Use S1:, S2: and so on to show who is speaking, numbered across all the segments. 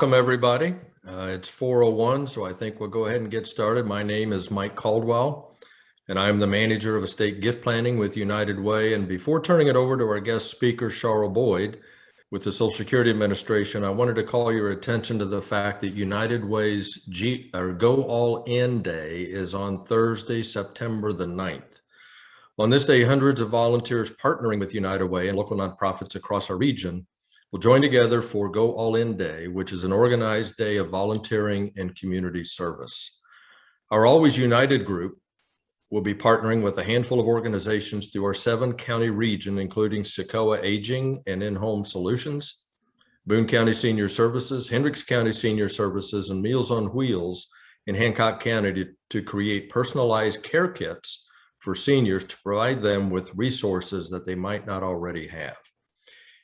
S1: Welcome, everybody. It's 4:01, so I think we'll go ahead and get started. My name is Mike Caldwell, and I'm the manager of estate gift planning with United Way. And before turning it over to our guest speaker, Cheryl Boyd, with the Social Security Administration, I wanted to call your attention to the fact that United Way's Go All In Day is on Thursday, September the 9th. On this day, hundreds of volunteers partnering with United Way and local nonprofits across our region will join together for Go All In Day, which is an organized day of volunteering and community service. Our Always United group will be partnering with a handful of organizations through our 7-county region, including Socoa Aging and In-Home Solutions, Boone County Senior Services, Hendricks County Senior Services, and Meals on Wheels in Hancock County to create personalized care kits for seniors to provide them with resources that they might not already have.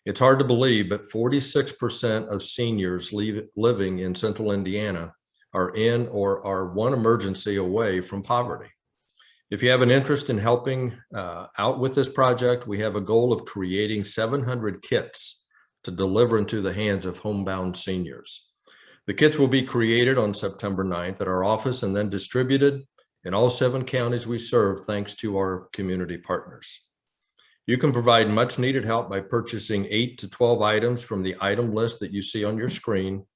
S1: It's hard to believe, but 46% of seniors living in central Indiana are in or are one emergency away from poverty. If you have an interest in helping out with this project, we have a goal of creating 700 kits to deliver into the hands of homebound seniors. The kits will be created on September 9th at our office and then distributed in all 7 counties we serve, thanks to our community partners. You can provide much needed help by purchasing 8 to 12 items from the item list that you see on your screen.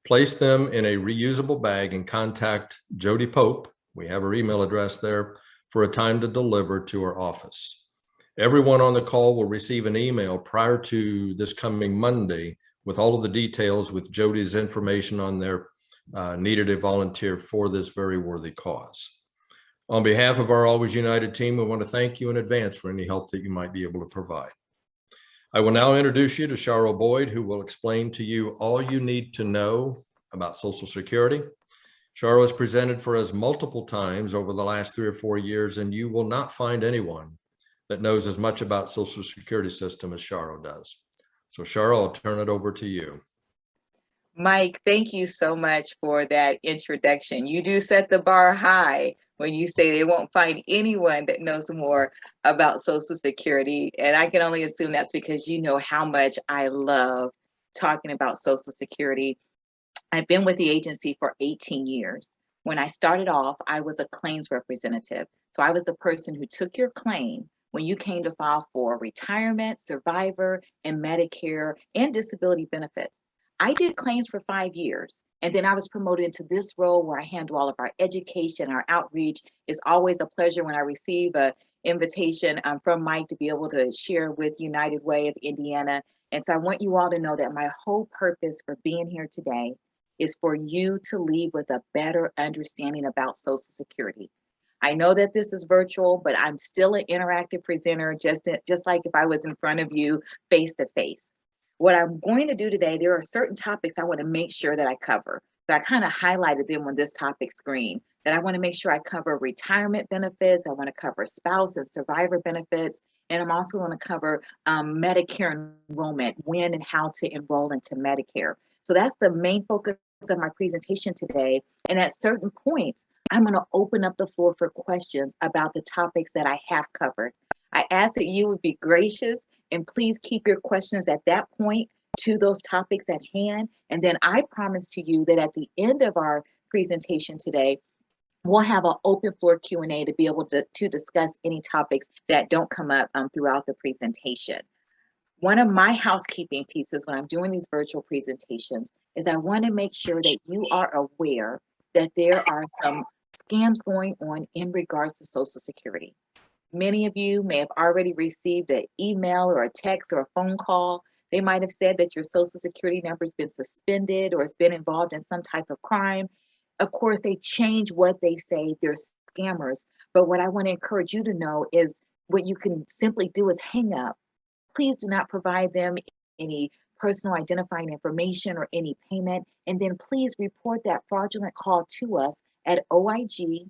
S1: Place them in a reusable bag and contact Jody Pope, we have her email address there, for a time to deliver to our office. Everyone on the call will receive an email prior to this coming Monday with all of the details with Jody's information on their needed a volunteer for this very worthy cause. On behalf of our Always United team, we want to thank you in advance for any help that you might be able to provide. I will now introduce you to Cheryl Boyd, who will explain to you all you need to know about Social Security. Cheryl has presented for us multiple times over the last 3 or 4 years, and you will not find anyone that knows as much about Social Security system as Cheryl does. So Cheryl, I'll turn it over to you.
S2: Mike, thank you so much for that introduction. You do set the bar high when you say they won't find anyone that knows more about Social Security. And I can only assume that's because you know how much I love talking about Social Security. I've been with the agency for 18 years. When I started off, I was a claims representative. So I was the person who took your claim when you came to file for retirement, survivor, and Medicare and disability benefits. I did claims for 5 years, and then I was promoted into this role where I handle all of our education, our outreach. It's always a pleasure when I receive an invitation from Mike to be able to share with United Way of Indiana. And so I want you all to know that my whole purpose for being here today is for you to leave with a better understanding about Social Security. I know that this is virtual, but I'm still an interactive presenter, just like if I was in front of you face to face. What I'm going to do today, there are certain topics I want to make sure that I cover. So I kind of highlighted them on this topic screen, that I want to make sure I cover retirement benefits. I want to cover spouse and survivor benefits. And I'm also going to cover Medicare enrollment, when and how to enroll into Medicare. So that's the main focus of my presentation today. And at certain points, I'm going to open up the floor for questions about the topics that I have covered. I ask that you would be gracious and please keep your questions at that point to those topics at hand. And then I promise to you that at the end of our presentation today, we'll have an open floor Q&A to be able to discuss any topics that don't come up throughout the presentation. One of my housekeeping pieces when I'm doing these virtual presentations is I want to make sure that you are aware that there are some scams going on in regards to Social Security. Many of you may have already received an email or a text or a phone call. They might have said that your Social Security number has been suspended or has been involved in some type of crime. Of course, they change what they say. They're scammers. But what I want to encourage you to know is what you can simply do is hang up. Please do not provide them any personal identifying information or any payment. And then please report that fraudulent call to us at oig.ssa.gov.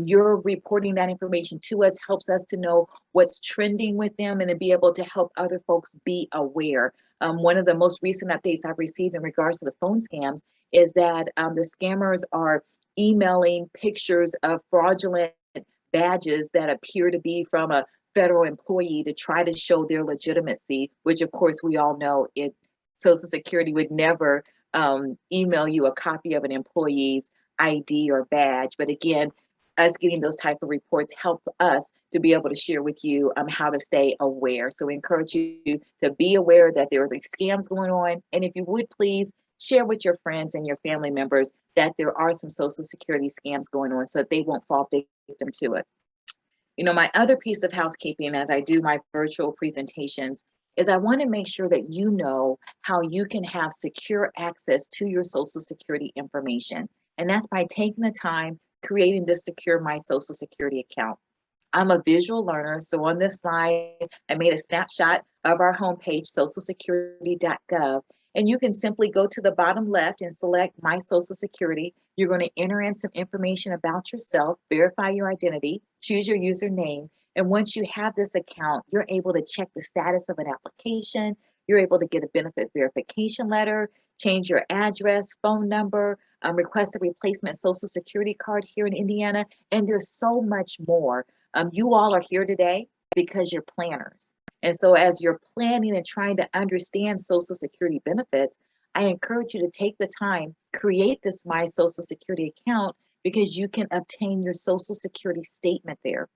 S2: You're reporting that information to us helps us to know what's trending with them and to be able to help other folks be aware. One of the most recent updates I've received in regards to the phone scams is that the scammers are emailing pictures of fraudulent badges that appear to be from a federal employee to try to show their legitimacy, which of course we all know it Social Security would never email you a copy of an employee's ID or badge. But again, us getting those type of reports help us to be able to share with you how to stay aware. So we encourage you to be aware that there are these scams going on. And if you would please share with your friends and your family members that there are some Social Security scams going on so that they won't fall victim to it. You know, my other piece of housekeeping as I do my virtual presentations is I want to make sure that you know how you can have secure access to your Social Security information. And that's by taking the time creating this secure My Social Security account. I'm a visual learner, so on this slide, I made a snapshot of our homepage, socialsecurity.gov, and you can simply go to the bottom left and select My Social Security. You're going to enter in some information about yourself, verify your identity, choose your username, and once you have this account, you're able to check the status of an application, you're able to get a benefit verification letter, change your address, phone number, request a replacement Social Security card here in Indiana, and there's so much more. You all are here today because you're planners. And so as you're planning and trying to understand Social Security benefits, I encourage you to take the time, create this My Social Security account because you can obtain your Social Security statement there.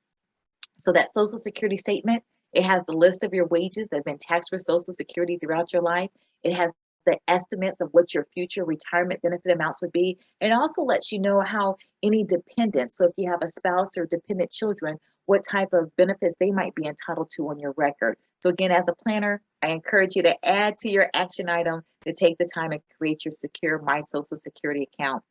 S2: So that Social Security statement, it has the list of your wages that have been taxed for Social Security throughout your life. It has the estimates of what your future retirement benefit amounts would be. It also lets you know how any dependents, so if you have a spouse or dependent children, what type of benefits they might be entitled to on your record. So again, as a planner, I encourage you to add to your action item to take the time and create your secure My Social Security account.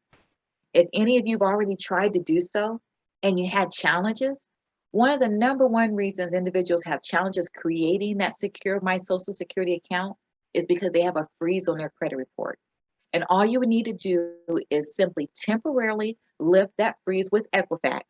S2: If any of you have already tried to do so and you had challenges, one of the number one reasons individuals have challenges creating that secure My Social Security account is because they have a freeze on their credit report. And all you would need to do is simply temporarily lift that freeze with Equifax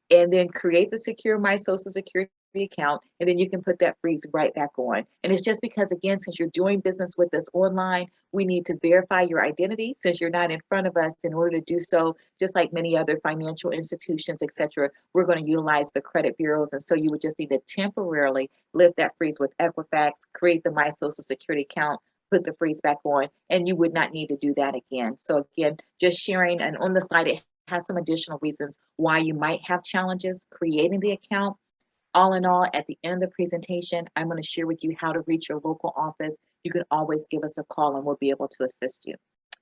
S2: and then create the secure My Social Security account, and then you can put that freeze right back on. And it's just because, again, since you're doing business with us online, we need to verify your identity since you're not in front of us. In order to do so, just like many other financial institutions, etc., we're going to utilize the credit bureaus. And so you would just need to temporarily lift that freeze with Equifax, create the My Social Security account, put the freeze back on, and you would not need to do that again. So again, just sharing, and on the slide, it has some additional reasons why you might have challenges creating the account. All in all, at the end of the presentation, I'm going to share with you how to reach your local office. You can always give us a call and we'll be able to assist you.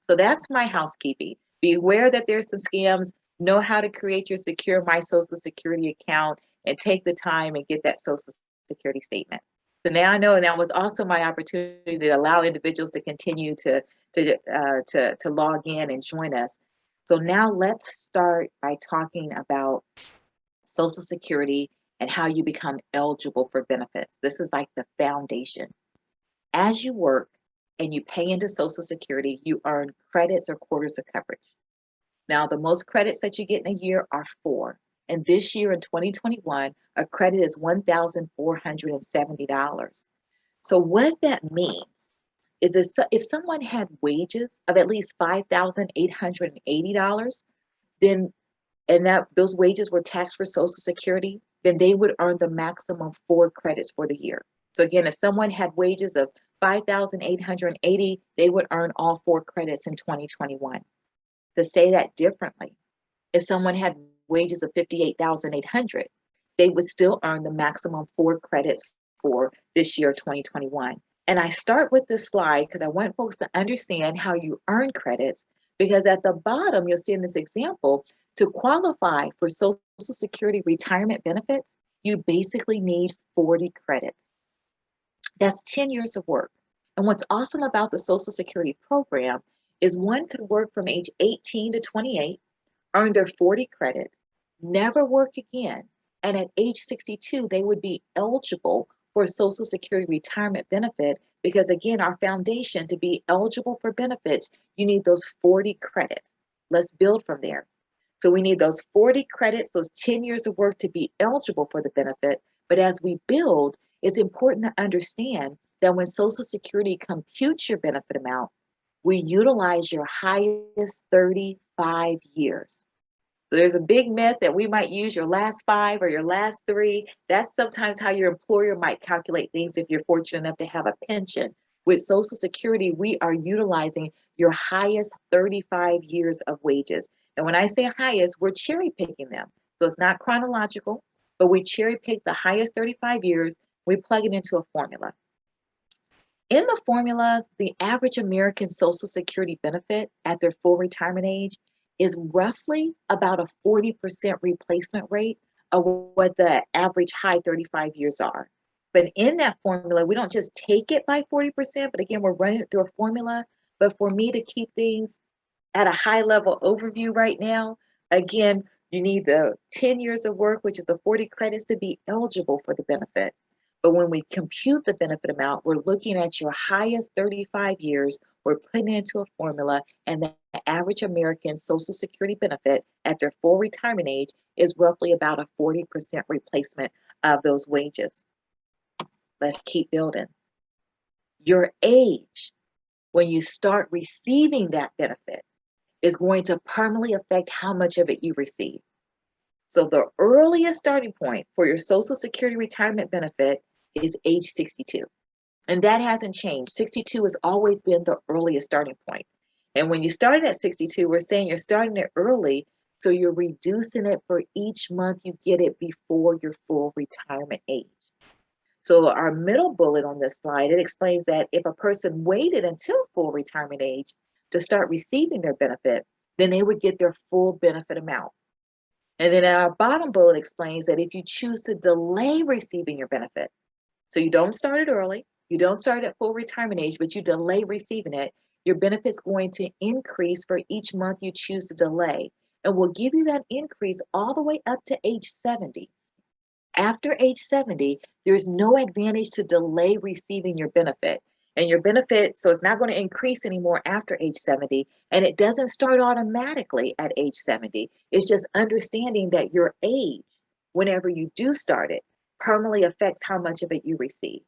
S2: So that's my housekeeping. Be aware that there's some scams. Know how to create your secure My Social Security account and take the time and get that Social Security statement. So now I know, and that was also my opportunity to allow individuals to continue to log in and join us. So now let's start by talking about Social Security and how you become eligible for benefits. This is like the foundation. As you work and you pay into Social Security, you earn credits or quarters of coverage. Now, the most credits that you get in a year are 4. And this year in 2021, a credit is $1,470. So what that means is if someone had wages of at least $5,880, then and that those wages were taxed for Social Security, then they would earn the maximum 4 credits for the year. So again, if someone had wages of $5,880, they would earn all 4 credits in 2021. To say that differently, if someone had wages of $58,800, they would still earn the maximum 4 credits for this year, 2021. And I start with this slide because I want folks to understand how you earn credits, because at the bottom, you'll see in this example, to qualify for Social Security retirement benefits, you basically need 40 credits. That's 10 years of work. And what's awesome about the Social Security program is one could work from age 18 to 28, earn their 40 credits, never work again, and at age 62, they would be eligible for a Social Security retirement benefit because, again, our foundation, to be eligible for benefits, you need those 40 credits. Let's build from there. So we need those 40 credits, those 10 years of work to be eligible for the benefit. But as we build, it's important to understand that when Social Security computes your benefit amount, we utilize your highest 35 years. So there's a big myth that we might use your last 5 or your last 3. That's sometimes how your employer might calculate things if you're fortunate enough to have a pension. With Social Security, we are utilizing your highest 35 years of wages. And when I say highest, we're cherry picking them. So it's not chronological, but we cherry pick the highest 35 years, we plug it into a formula. In the formula, the average American Social Security benefit at their full retirement age is roughly about a 40% replacement rate of what the average high 35 years are. But in that formula, we don't just take it by 40%, but again, we're running it through a formula. But for me to keep things at a high level overview right now, again, you need the 10 years of work, which is the 40 credits to be eligible for the benefit. But when we compute the benefit amount, we're looking at your highest 35 years, we're putting it into a formula, and the average American Social Security benefit at their full retirement age is roughly about a 40% replacement of those wages. Let's keep building. Your age, when you start receiving that benefit, is going to permanently affect how much of it you receive. So the earliest starting point for your Social Security retirement benefit is age 62. And that hasn't changed. 62 has always been the earliest starting point. And when you started at 62, we're saying you're starting it early, so you're reducing it for each month you get it before your full retirement age. So our middle bullet on this slide, it explains that if a person waited until full retirement age to start receiving their benefit, then they would get their full benefit amount. And then our bottom bullet explains that if you choose to delay receiving your benefit, so you don't start it early, you don't start at full retirement age, but you delay receiving it, your benefit's going to increase for each month you choose to delay. And we'll give you that increase all the way up to age 70. After age 70, there's no advantage to delay receiving your benefit. And your benefit, so it's not going to increase anymore after age 70, and it doesn't start automatically at age 70. It's just understanding that your age, whenever you do start it, permanently affects how much of it you receive.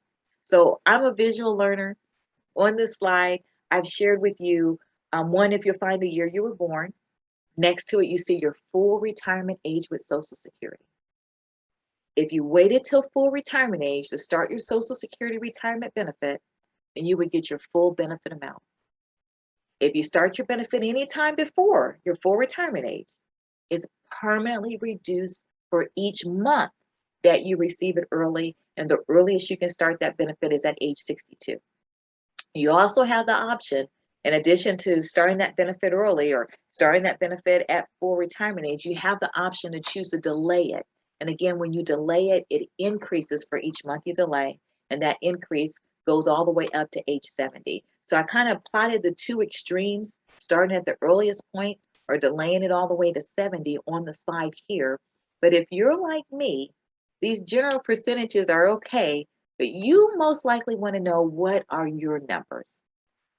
S2: So I'm a visual learner. On this slide, I've shared with you, one, if you'll find the year you were born. Next to it, you see your full retirement age with Social Security. If you waited till full retirement age to start your Social Security retirement benefit, then you would get your full benefit amount. If you start your benefit anytime before your full retirement age, it's permanently reduced for each month that you receive it early, and the earliest you can start that benefit is at age 62. You also have the option, in addition to starting that benefit early or starting that benefit at full retirement age, you have the option to choose to delay it. And again, when you delay it, it increases for each month you delay, and that increase goes all the way up to age 70. So I kind of plotted the two extremes, starting at the earliest point or delaying it all the way to 70 on the slide here. But if you're like me, these general percentages are okay, but you most likely want to know, what are your numbers?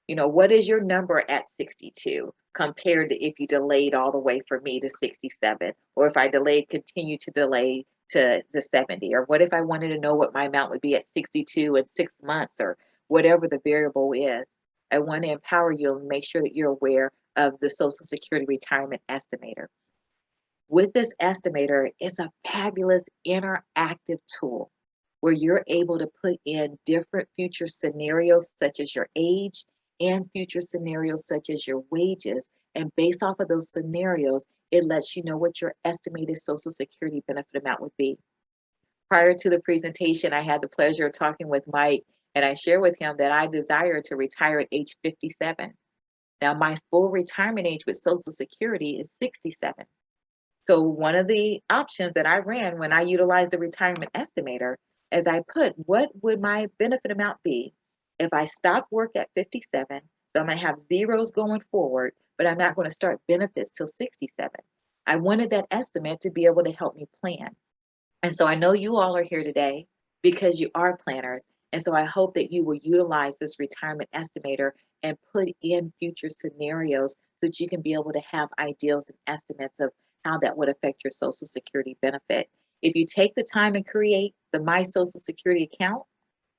S2: You know, what is your number at 62 compared to if you delayed all the way for me to 67, or if I delayed, continue to delay to the 70, or what if I wanted to know what my amount would be at 62 in 6 months, or whatever the variable is. I want to empower you and make sure that you're aware of the Social Security Retirement Estimator. With this estimator, it's a fabulous interactive tool where you're able to put in different future scenarios, such as your age, and future scenarios such as your wages. And based off of those scenarios, it lets you know what your estimated Social Security benefit amount would be. Prior to the presentation, I had the pleasure of talking with Mike, and I shared with him that I desire to retire at age 57. Now, my full retirement age with Social Security is 67. So one of the options that I ran when I utilized the retirement estimator is I put, what would my benefit amount be if I stopped work at 57? So I'm going to have zeros going forward, but I'm not going to start benefits till 67. I wanted that estimate to be able to help me plan. And so I know you all are here today because you are planners. And so I hope that you will utilize this retirement estimator and put in future scenarios so that you can be able to have ideals and estimates of how that would affect your Social Security benefit. If you take the time and create the My Social Security account,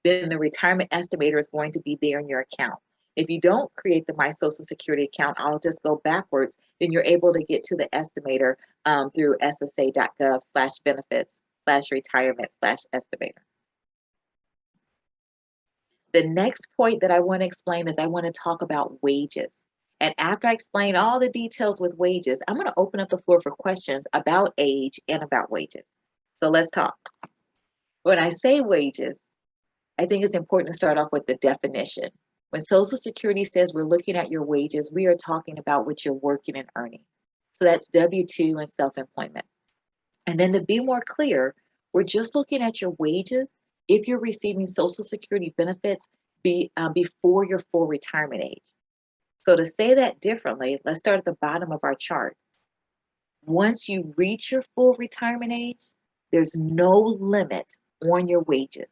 S2: then the retirement estimator is going to be there in your account. If you don't create the My Social Security account, I'll just go backwards, then you're able to get to the estimator through ssa.gov/benefits/retirement/estimator. The next point that I want to explain is I want to talk about wages. And after I explain all the details with wages, I'm going to open up the floor for questions about age and about wages. So let's talk. When I say wages, I think it's important to start off with the definition. When Social Security says we're looking at your wages, we are talking about what you're working and earning. So that's W-2 and self-employment. And then to be more clear, we're just looking at your wages if you're receiving Social Security benefits before your full retirement age. So to say that differently, let's start at the bottom of our chart. Once you reach your full retirement age, there's no limit on your wages.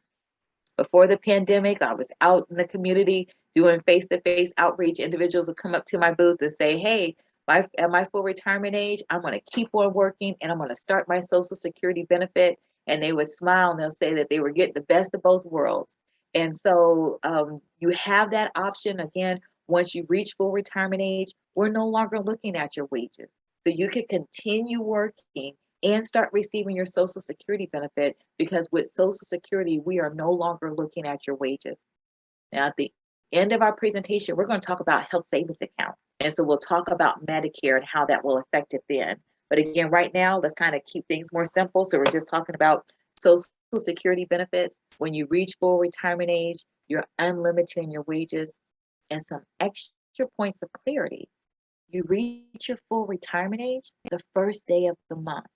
S2: Before the pandemic, I was out in the community doing face-to-face outreach. Individuals would come up to my booth and say, hey, at my full retirement age, I'm going to keep on working and I'm going to start my Social Security benefit. And they would smile and they'll say that they were getting the best of both worlds. And so you have that option. Again, once you reach full retirement age, we're no longer looking at your wages. So you can continue working and start receiving your Social Security benefit, because with Social Security, we are no longer looking at your wages. Now, at the end of our presentation, we're going to talk about health savings accounts. And so we'll talk about Medicare and how that will affect it then. But again, right now, let's kind of keep things more simple. So we're just talking about Social Security benefits. When you reach full retirement age, you're unlimited in your wages. And some extra points of clarity. You reach your full retirement age the first day of the month.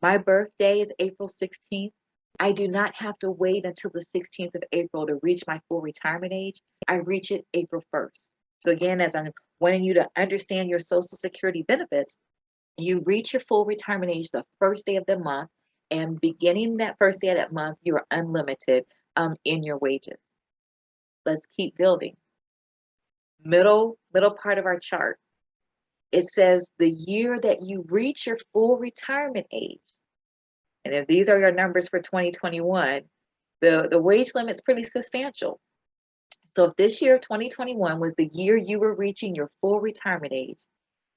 S2: My birthday is April 16th. I do not have to wait until the 16th of April to reach my full retirement age. I reach it April 1st. So again, as I'm wanting you to understand your Social Security benefits, you reach your full retirement age the first day of the month, and beginning that first day of that month, you are unlimited in your wages. Let's keep building. Middle part of our chart. It says the year that you reach your full retirement age. And if these are your numbers for 2021, the wage limit is pretty substantial. So if this year, 2021, was the year you were reaching your full retirement age,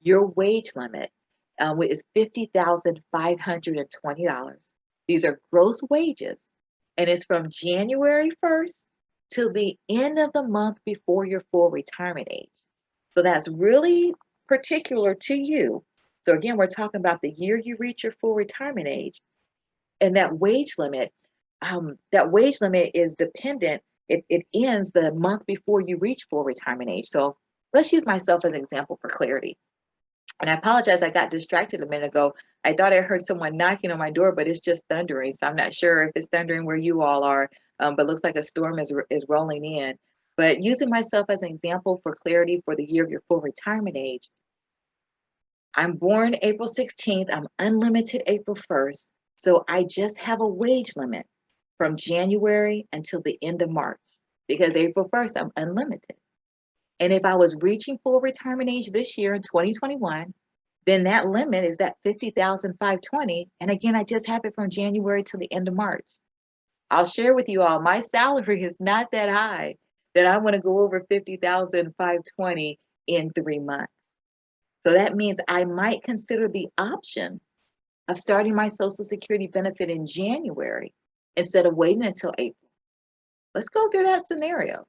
S2: your wage limit is $50,520. These are gross wages, and it's from January 1st till the end of the month before your full retirement age. So that's really particular to you. So again, we're talking about the year you reach your full retirement age, and that wage limit is dependent. It ends the month before you reach full retirement age. So let's use myself as an example for clarity. And I apologize, I got distracted a minute ago. I thought I heard someone knocking on my door, but it's just thundering. So I'm not sure if it's thundering where you all are, but looks like a storm is rolling in. But using myself as an example for clarity for the year of your full retirement age, I'm born April 16th. I'm unlimited April 1st. So I just have a wage limit from January until the end of March, because April 1st, I'm unlimited. And if I was reaching full retirement age this year in 2021, then that limit is that $50,520. And again, I just have it from January to the end of March. I'll share with you all, my salary is not that high that I want to go over $50,520 in 3 months. So that means I might consider the option of starting my Social Security benefit in January instead of waiting until April. Let's go through that scenario.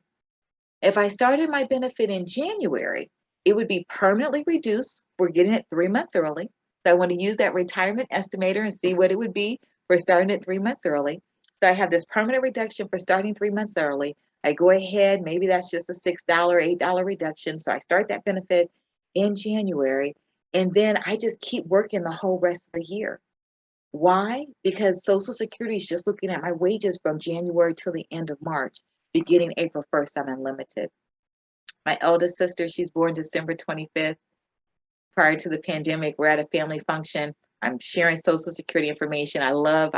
S2: If I started my benefit in January, it would be permanently reduced for getting it 3 months early. So I want to use that retirement estimator and see what it would be for starting it 3 months early. So I have this permanent reduction for starting 3 months early. I go ahead, maybe that's just a $6, $8 reduction. So I start that benefit in January, and then I just keep working the whole rest of the year. Why? Because Social Security is just looking at my wages from January till the end of March. Beginning April 1st, I'm unlimited. My eldest sister, she's born December 25th. Prior to the pandemic, we're at a family function. I'm sharing Social Security information. I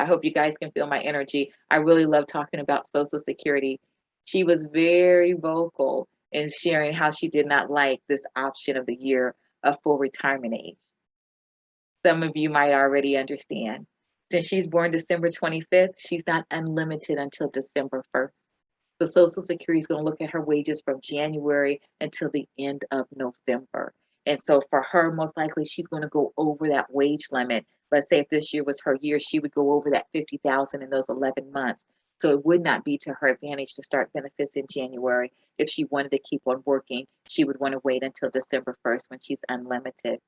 S2: hope you guys can feel my energy. I really love talking about Social Security. She was very vocal in sharing how she did not like this option of the year of full retirement age. Some of you might already understand. Since she's born December 25th, she's not unlimited until December 1st. So Social Security is going to look at her wages from January until the end of November. And so for her, most likely, she's going to go over that wage limit. Let's say if this year was her year, she would go over that $50,000 in those 11 months. So it would not be to her advantage to start benefits in January. If she wanted to keep on working, she would want to wait until December 1st when she's unlimited.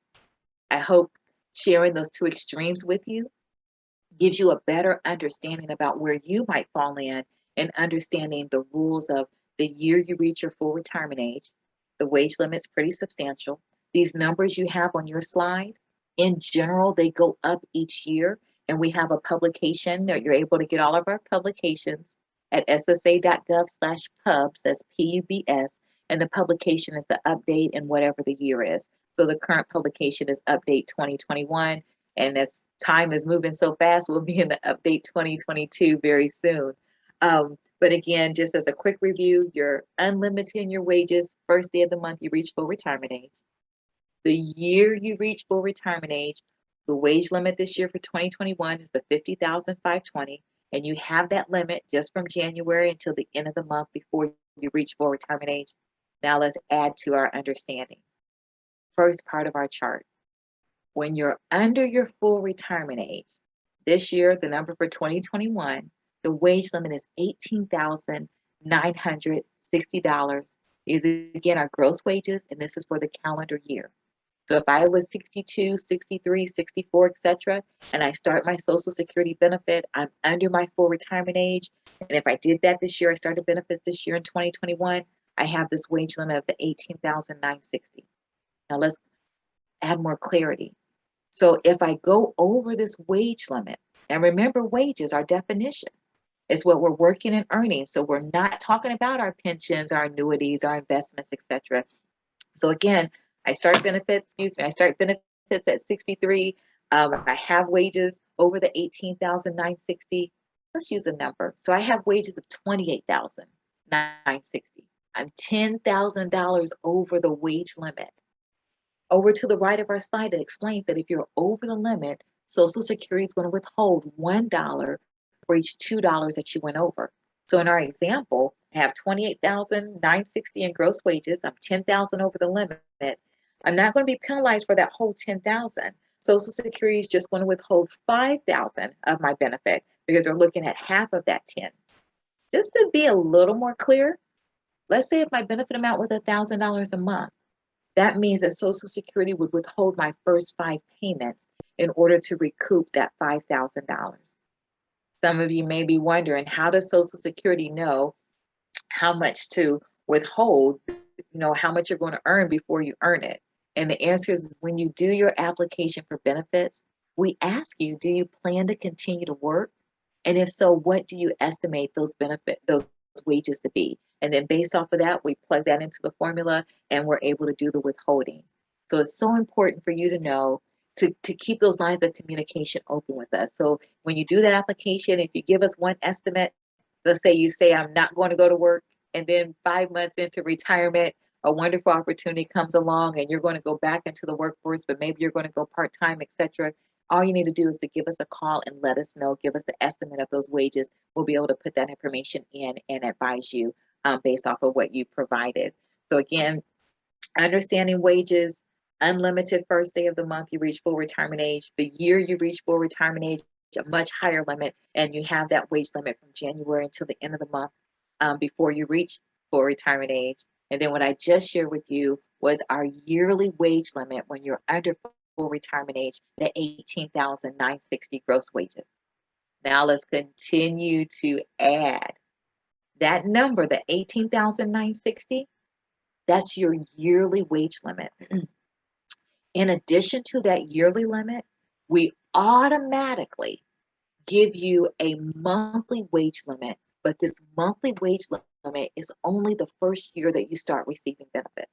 S2: I hope sharing those two extremes with you gives you a better understanding about where you might fall in and understanding the rules of the year you reach your full retirement age. The wage limit's pretty substantial. These numbers you have on your slide, in general, they go up each year. And we have a publication that you're able to get all of our publications at ssa.gov/pubs, that's PUBS, and the publication is the update in whatever the year is. So the current publication is update 2021, and as time is moving so fast, we'll be in the update 2022 very soon. But again, just as a quick review, you're unlimited in your wages. First day of the month, you reach full retirement age. The year you reach full retirement age, the wage limit this year for 2021 is the $50,520, and you have that limit just from January until the end of the month before you reach full retirement age. Now let's add to our understanding. First part of our chart. When you're under your full retirement age, this year, the number for 2021, the wage limit is $18,960. These are, again, our gross wages, and this is for the calendar year. So if I was 62, 63, 64, etc., and I start my Social Security benefit, I'm under my full retirement age. And if I did that this year, I started benefits this year in 2021, I have this wage limit of the $18,960. Now let's add more clarity. So if I go over this wage limit, and remember wages, our definition, is what we're working and earning. So we're not talking about our pensions, our annuities, our investments, etc. So again, I start benefits at 63. I have wages over the 18,960. Let's use a number. So I have wages of 28,960. I'm $10,000 over the wage limit. Over to the right of our slide, it explains that if you're over the limit, Social Security is going to withhold $1 for each $2 that you went over. So in our example, I have 28,960 in gross wages. I'm 10,000 over the limit. I'm not going to be penalized for that whole 10,000. Social Security is just going to withhold 5,000 of my benefit because they're looking at half of that 10. Just to be a little more clear, let's say if my benefit amount was $1,000 a month, that means that Social Security would withhold my first 5 payments in order to recoup that $5,000. Some of you may be wondering, how does Social Security know how much to withhold, how much you're going to earn before you earn it? And the answer is when you do your application for benefits, we ask you, do you plan to continue to work? And if so, what do you estimate those wages to be? And then based off of that, we plug that into the formula and we're able to do the withholding. So it's so important for you to know to keep those lines of communication open with us. So when you do that application, if you give us one estimate, let's say you say, I'm not going to go to work, and then 5 months into retirement, a wonderful opportunity comes along and you're going to go back into the workforce, but maybe you're going to go part-time, etc. All you need to do is to give us a call and let us know, give us the estimate of those wages. We'll be able to put that information in and advise you based off of what you provided. So again, understanding wages, unlimited first day of the month, you reach full retirement age. The year you reach full retirement age, a much higher limit, and you have that wage limit from January until the end of the month before you reach full retirement age. And then what I just shared with you was our yearly wage limit when you're under full retirement age, the 18,960 gross wages. Now let's continue to add that number, the 18,960. That's your yearly wage limit. In addition to that yearly limit, we automatically give you a monthly wage limit, but this monthly wage limit is only the first year that you start receiving benefits.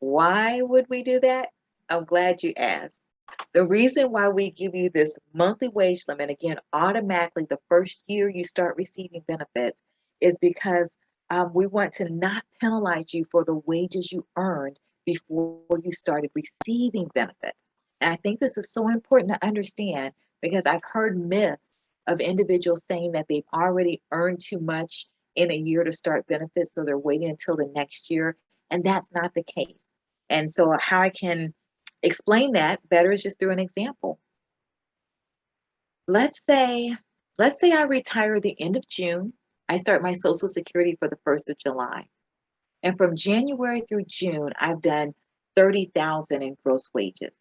S2: Why would we do that? I'm glad you asked. The reason why we give you this monthly wage limit, again, automatically the first year you start receiving benefits, is because we want to not penalize you for the wages you earned before you started receiving benefits. And I think this is so important to understand because I've heard myths of individuals saying that they've already earned too much in a year to start benefits, so they're waiting until the next year, and that's not the case. And so how I can explain that better is just through an example. Let's say Let's say I retire the end of June. I start my Social Security for the 1st of July. And from January through June, I've done 30,000 in gross wages.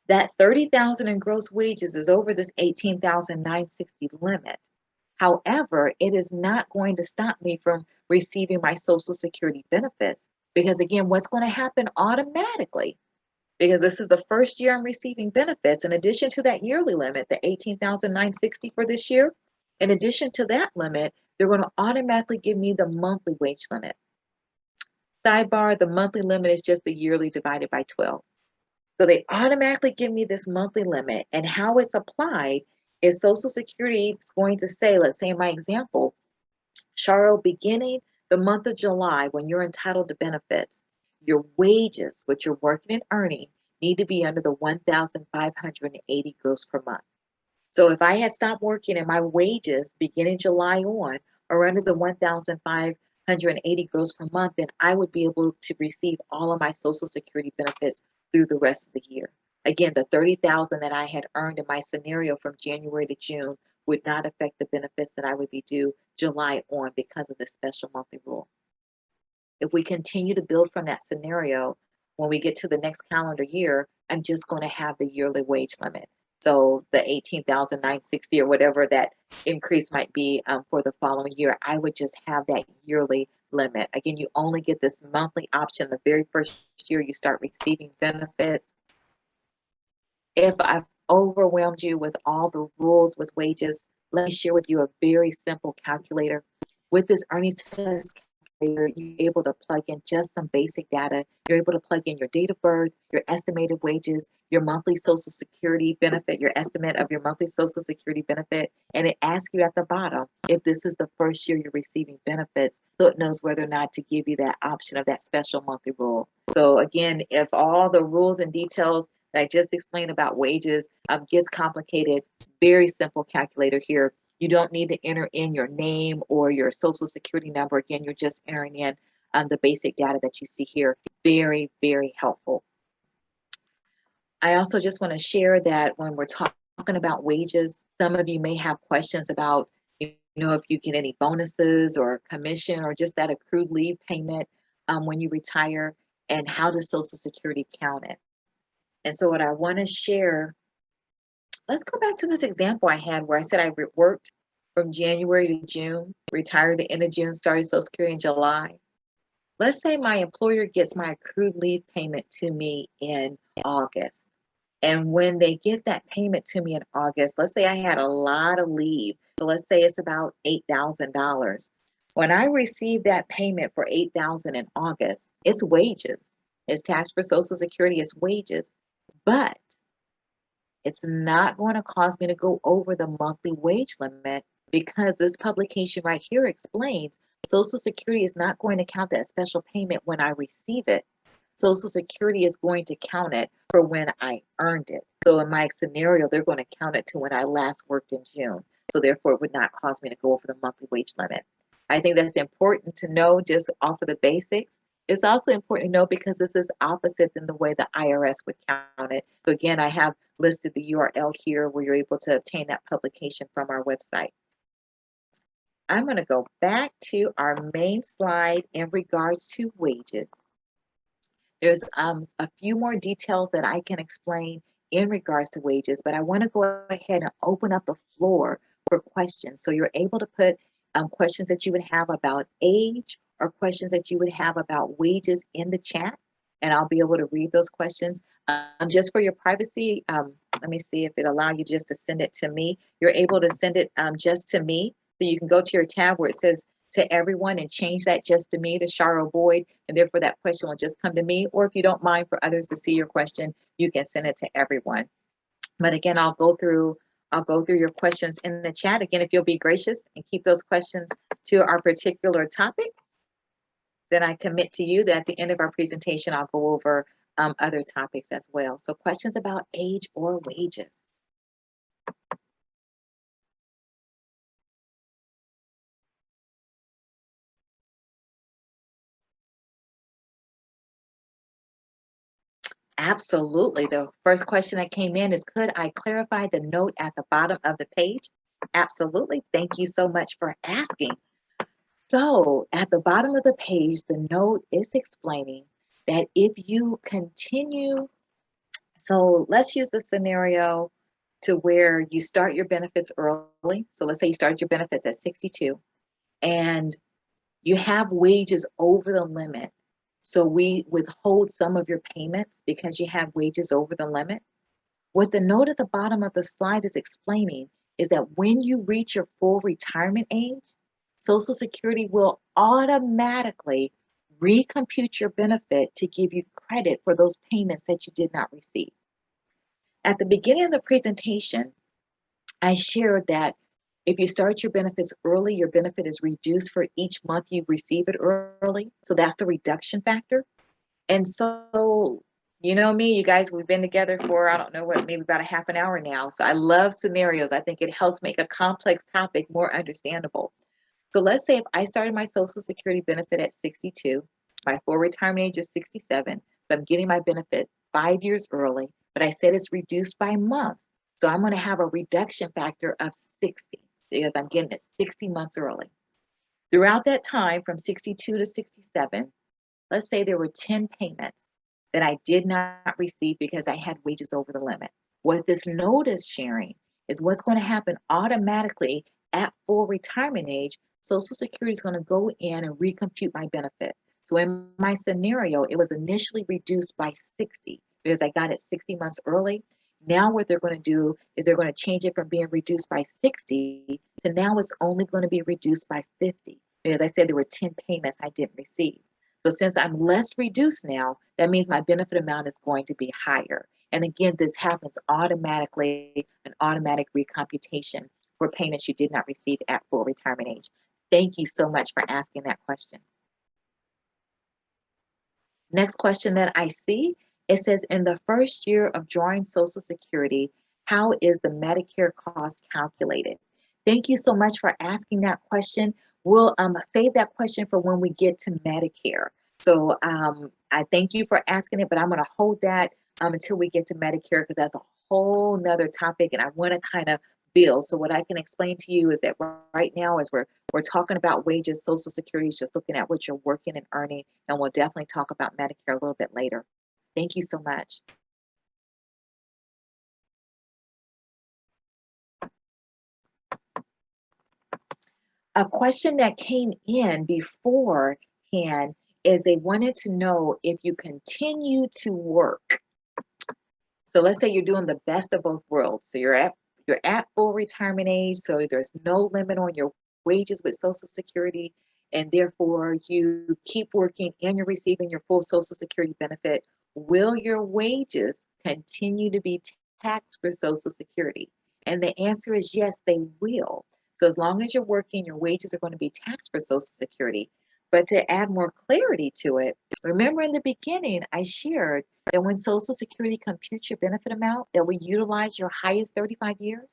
S2: That 30,000 in gross wages is over this 18,960 limit. However, it is not going to stop me from receiving my Social Security benefits because, again, what's going to happen automatically, because this is the first year I'm receiving benefits, in addition to that yearly limit, the 18,960 for this year, in addition to that limit, they're going to automatically give me the monthly wage limit. Sidebar, the monthly limit is just the yearly divided by 12. So they automatically give me this monthly limit, and how it's applied is Social Security is going to say, let's say in my example, Cheryl, beginning the month of July, when you're entitled to benefits, your wages, what you're working and earning, need to be under the 1,580 gross per month. So if I had stopped working and my wages beginning July on are under the 1,580 gross per month, then I would be able to receive all of my Social Security benefits through the rest of the year. Again, the 30,000 that I had earned in my scenario from January to June would not affect the benefits that I would be due July on because of the special monthly rule. If we continue to build from that scenario, when we get to the next calendar year, I'm just going to have the yearly wage limit. So the 18,960 or whatever that increase might be for the following year, I would just have that yearly limit. Again, you only get this monthly option the very first year you start receiving benefits. If I've overwhelmed you with all the rules with wages, let me share with you a very simple calculator. With this earnings test calculator, you're able to plug in just some basic data. You're able to plug in your date of birth, your estimated wages, your monthly Social Security benefit, your estimate of your monthly Social Security benefit, and it asks you at the bottom if this is the first year you're receiving benefits, so it knows whether or not to give you that option of that special monthly rule. So again, if all the rules and details that I just explained about wages gets complicated, very simple calculator here. You don't need to enter in your name or your Social Security number. Again, you're just entering in the basic data that you see here. Very, very helpful. I also just want to share that when we're talking about wages, some of you may have questions about, if you get any bonuses or commission or just that accrued leave payment when you retire, and how does Social Security count it? And so what I want to share, let's go back to this example I had where I said I worked from January to June, retired the end of June, started Social Security in July. Let's say my employer gets my accrued leave payment to me in August. And when they get that payment to me in August, let's say I had a lot of leave. So let's say it's about $8,000. When I receive that payment for $8,000 in August, it's wages. It's tax for Social Security, it's wages. But it's not going to cause me to go over the monthly wage limit because this publication right here explains Social Security is not going to count that special payment when I receive it. Social Security is going to count it for when I earned it. So in my scenario, they're going to count it to when I last worked in June. So therefore, it would not cause me to go over the monthly wage limit. I think that's important to know just off of the basics. It's also important to know because this is opposite than the way the IRS would count it. So again, I have listed the URL here where you're able to obtain that publication from our website. I'm going to go back to our main slide in regards to wages. There's a few more details that I can explain in regards to wages, but I want to go ahead and open up the floor for questions. So you're able to put questions that you would have about age or questions that you would have about wages in the chat, and I'll be able to read those questions. Just for your privacy, let me see if it allows you just to send it to me. You're able to send it just to me. So you can go to your tab where it says to everyone and change that just to me to Cheryl Boyd, and therefore that question will just come to me. Or if you don't mind for others to see your question, you can send it to everyone. But again, I'll go through your questions in the chat. Again, if you'll be gracious and keep those questions to our particular topics, then I commit to you that at the end of our presentation, I'll go over other topics as well. So questions about age or wages. Absolutely. The first question that came in is, could I clarify the note at the bottom of the page? Absolutely. Thank you so much for asking. So, at the bottom of the page, the note is explaining that if you continue, so let's use the scenario to where you start your benefits early. So, let's say you start your benefits at 62 and you have wages over the limit. So, we withhold some of your payments because you have wages over the limit. What the note at the bottom of the slide is explaining is that when you reach your full retirement age, Social Security will automatically recompute your benefit to give you credit for those payments that you did not receive. At the beginning of the presentation, I shared that if you start your benefits early, your benefit is reduced for each month you receive it early. So that's the reduction factor. And so, you know me, you guys, we've been together for, I don't know what, maybe about a half an hour now. So I love scenarios. I think it helps make a complex topic more understandable. So let's say if I started my Social Security benefit at 62, my full retirement age is 67. So I'm getting my benefit 5 years early, but I said it's reduced by month. So I'm going to have a reduction factor of 60 because I'm getting it 60 months early. Throughout that time, from 62 to 67, let's say there were 10 payments that I did not receive because I had wages over the limit. What this note is sharing is what's going to happen automatically at full retirement age. Social Security is going to go in and recompute my benefit. So in my scenario, it was initially reduced by 60 because I got it 60 months early. Now what they're going to do is they're going to change it from being reduced by 60 to now it's only going to be reduced by 50 because I said there were 10 payments I didn't receive. So since I'm less reduced now, that means my benefit amount is going to be higher. And again, this happens automatically, an automatic recomputation for payments you did not receive at full retirement age. Thank you so much for asking that question. Next question that I see, it says, in the first year of drawing Social Security, how is the Medicare cost calculated? Thank you so much for asking that question. We'll save that question for when we get to Medicare. So I thank you for asking it, but I'm going to hold that until we get to Medicare because that's a whole nother topic and I want to kind of build. So what I can explain to you is that right now as we're talking about wages, Social Security is just looking at what you're working and earning, and we'll definitely talk about Medicare a little bit later. Thank you so much. A question that came in beforehand is they wanted to know if you continue to work. So let's say you're doing the best of both worlds. So you're at full retirement age, so there's no limit on your wages with Social Security, and therefore you keep working and you're receiving your full Social Security benefit. Will your wages continue to be taxed for Social Security? And the answer is yes, they will. So as long as you're working, your wages are going to be taxed for Social Security. But to add more clarity to it, remember in the beginning, I shared that when Social Security computes your benefit amount, that we utilize your highest 35 years.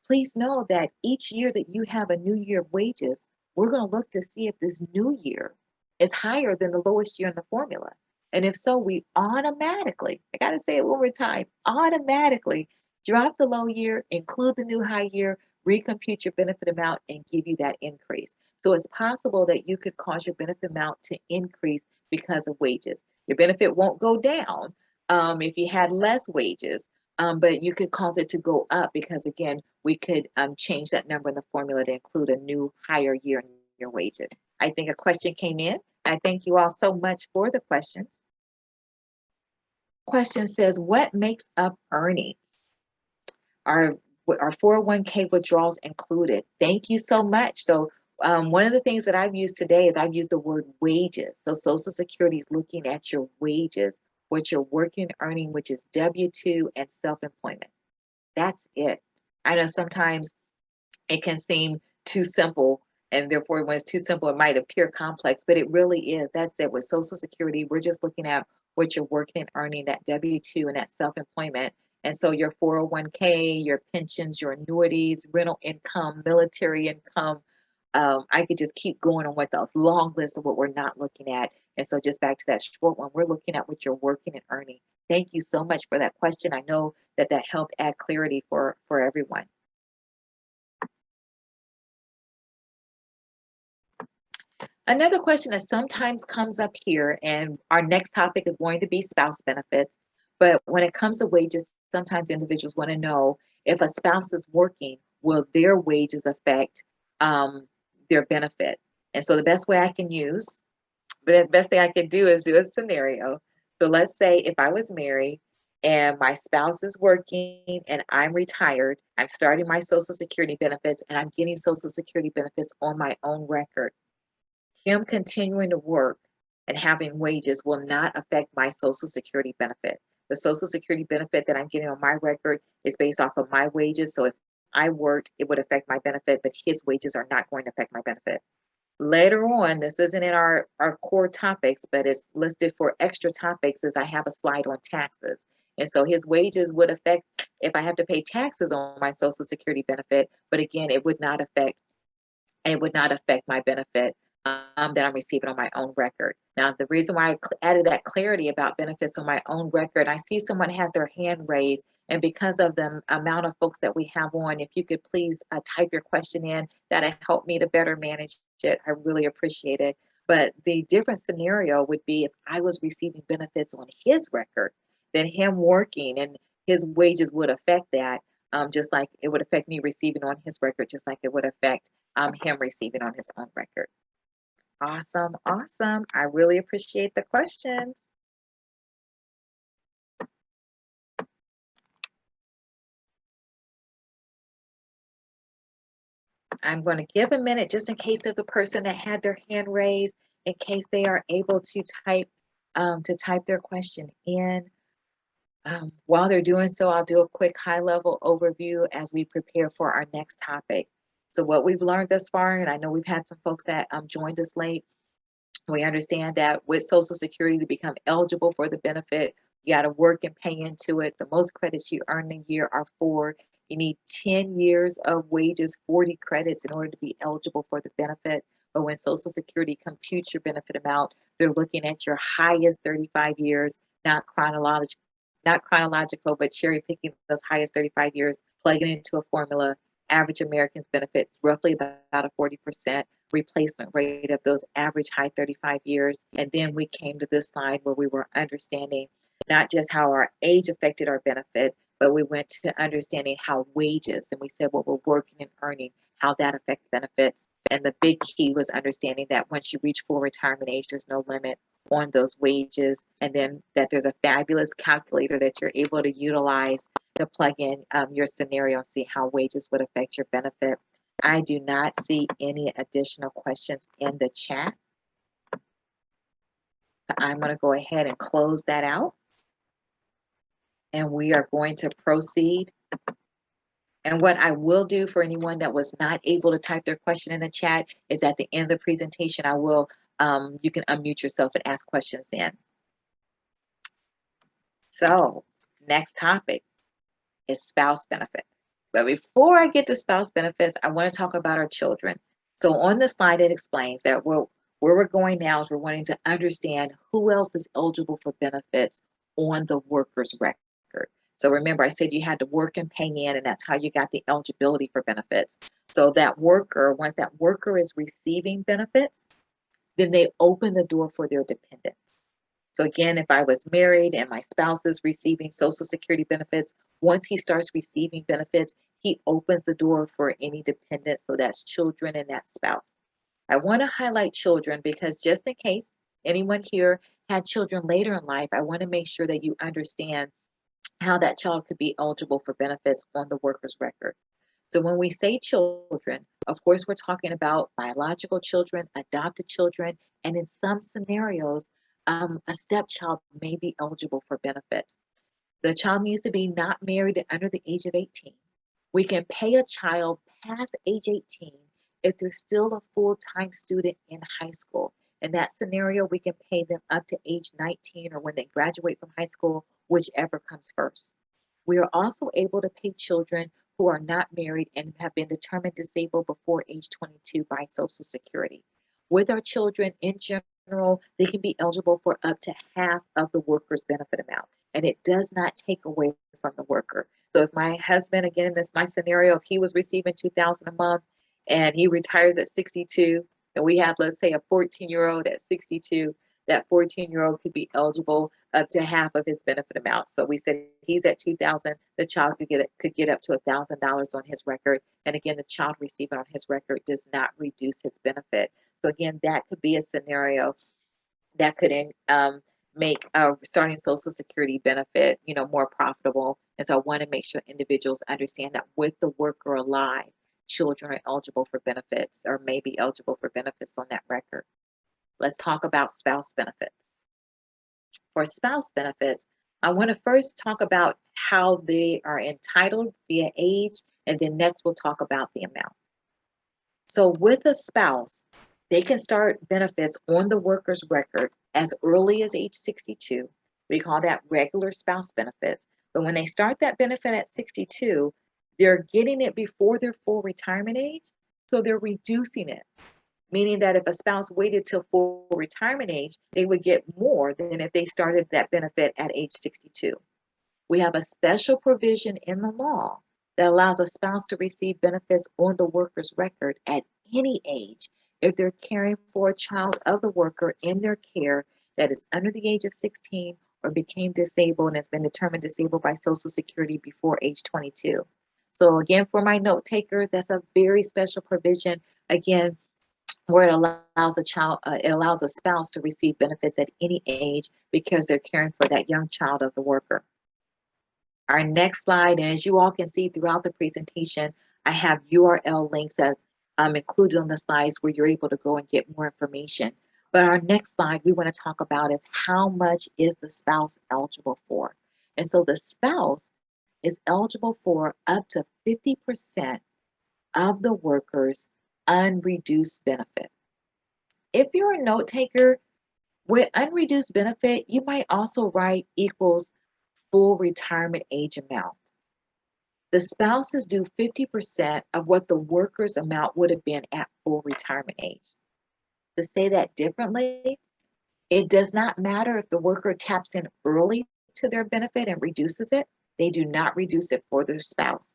S2: Please know that each year that you have a new year of wages, we're going to look to see if this new year is higher than the lowest year in the formula. And if so, we automatically, I got to say it one more time, automatically drop the low year, include the new high year, recompute your benefit amount, and give you that increase. So it's possible that you could cause your benefit amount to increase because of wages. Your benefit won't go down if you had less wages, but you could cause it to go up because, again, we could change that number in the formula to include a new higher year in your wages. I think a question came in. I thank you all so much for the questions. Question says, what makes up earnings? Our 401k withdrawals included. Thank you so much. So one of the things that I've used today is I've used the word wages. So Social Security is looking at your wages, what you're working and earning, which is W-2 and self-employment. That's it. I know sometimes it can seem too simple, and therefore when it's too simple, it might appear complex, but it really is. That's it. With Social Security, we're just looking at what you're working and earning, that W-2 and that self-employment. And so your 401k, your pensions, your annuities, rental income, military income, I could just keep going on with a long list of what we're not looking at. And so just back to that short one, we're looking at what you're working and earning. Thank you so much for that question. I know that helped add clarity for everyone. Another question that sometimes comes up here, and our next topic is going to be spouse benefits. But when it comes to wages, sometimes individuals want to know if a spouse is working, will their wages affect um, their benefit? And so the best way I can use, the best thing I can do is do a scenario. So let's say if I was married and my spouse is working and I'm retired, I'm starting my Social Security benefits and I'm getting Social Security benefits on my own record. Him continuing to work and having wages will not affect my Social Security benefit. The Social Security benefit that I'm getting on my record is based off of my wages. So if I worked, it would affect my benefit, but his wages are not going to affect my benefit. Later on, this isn't in our core topics, but it's listed for extra topics as I have a slide on taxes. And so his wages would affect if I have to pay taxes on my Social Security benefit, but again, it would not affect my benefit that I'm receiving on my own record. Now, the reason why I added that clarity about benefits on my own record, I see someone has their hand raised, and because of the amount of folks that we have on, if you could please type your question in, that'll help me to better manage it. I really appreciate it. But the different scenario would be if I was receiving benefits on his record, then him working and his wages would affect that, just like it would affect me receiving on his record, just like it would affect him receiving on his own record. Awesome, awesome. I really appreciate the questions. I'm going to give a minute just in case of the person that had their hand raised, in case they are able to type their question in. While they're doing so, I'll do a quick high-level overview as we prepare for our next topic. So what we've learned thus far, and I know we've had some folks that joined us late, we understand that with Social Security to become eligible for the benefit, you got to work and pay into it. The most credits you earn a year are 4. You need 10 years of wages, 40 credits in order to be eligible for the benefit. But when Social Security computes your benefit amount, they're looking at your highest 35 years, not chronological, but cherry picking those highest 35 years, plugging it into a formula. Average Americans benefit roughly about a 40% replacement rate of those average high 35 years. And then we came to this slide where we were understanding not just how our age affected our benefit, but we went to understanding how wages, and we said what we're working and earning, how that affects benefits. And the big key was understanding that once you reach full retirement age, there's no limit on those wages. And then that there's a fabulous calculator that you're able to utilize to plug in your scenario and see how wages would affect your benefit. I do not see any additional questions in the chat. So I'm going to go ahead and close that out. And we are going to proceed. And what I will do for anyone that was not able to type their question in the chat is at the end of the presentation, you can unmute yourself and ask questions then. So next topic is spouse benefits. But before I get to spouse benefits, I want to talk about our children. So on the slide, it explains that where we're going now is we're wanting to understand who else is eligible for benefits on the worker's record. So remember, I said you had to work and pay in, and that's how you got the eligibility for benefits. So that worker, once that worker is receiving benefits, then they open the door for their dependents. So again, if I was married and my spouse is receiving Social Security benefits, once he starts receiving benefits, he opens the door for any dependents. So that's children and that spouse. I want to highlight children because just in case anyone here had children later in life, I want to make sure that you understand how that child could be eligible for benefits on the worker's record. So when we say children, of course, we're talking about biological children, adopted children, and in some scenarios, a stepchild may be eligible for benefits. The child needs to be not married and under the age of 18. We can pay a child past age 18 if they're still a full-time student in high school. In that scenario, we can pay them up to age 19 or when they graduate from high school, whichever comes first. We are also able to pay children who are not married and have been determined disabled before age 22 by Social Security. With our children in general, they can be eligible for up to half of the worker's benefit amount, and it does not take away from the worker. So if my husband, again, in this my scenario, if he was receiving $2,000 a month and he retires at 62, and we have, let's say, a 14-year-old at 62, that 14-year-old could be eligible up to half of his benefit amount. So we said he's at 2,000, the child could get up to $1,000 on his record. And again, the child receiving on his record does not reduce his benefit. So again, that could be a scenario that could make a starting Social Security benefit, more profitable. And so I want to make sure individuals understand that with the worker alive, children are eligible for benefits or may be eligible for benefits on that record. Let's talk about spouse benefits. For spouse benefits, I want to first talk about how they are entitled via age, and then next we'll talk about the amount. So with a spouse, they can start benefits on the worker's record as early as age 62. We call that regular spouse benefits. But when they start that benefit at 62, they're getting it before their full retirement age, so they're reducing it, meaning that if a spouse waited till full retirement age, they would get more than if they started that benefit at age 62. We have a special provision in the law that allows a spouse to receive benefits on the worker's record at any age if they're caring for a child of the worker in their care that is under the age of 16 or became disabled and has been determined disabled by Social Security before age 22. So again, for my note takers, that's a very special provision. Again, where it allows a spouse to receive benefits at any age because they're caring for that young child of the worker. Our next slide, and as you all can see throughout the presentation, I have URL links that I'm included on the slides where you're able to go and get more information. But our next slide we want to talk about is how much is the spouse eligible for? And so the spouse is eligible for up to 50% of the worker's unreduced benefit. If you're a note taker, with unreduced benefit, you might also write equals full retirement age amount. The spouse is due 50% of what the worker's amount would have been at full retirement age. To say that differently, it does not matter if the worker taps in early to their benefit and reduces it, they do not reduce it for their spouse.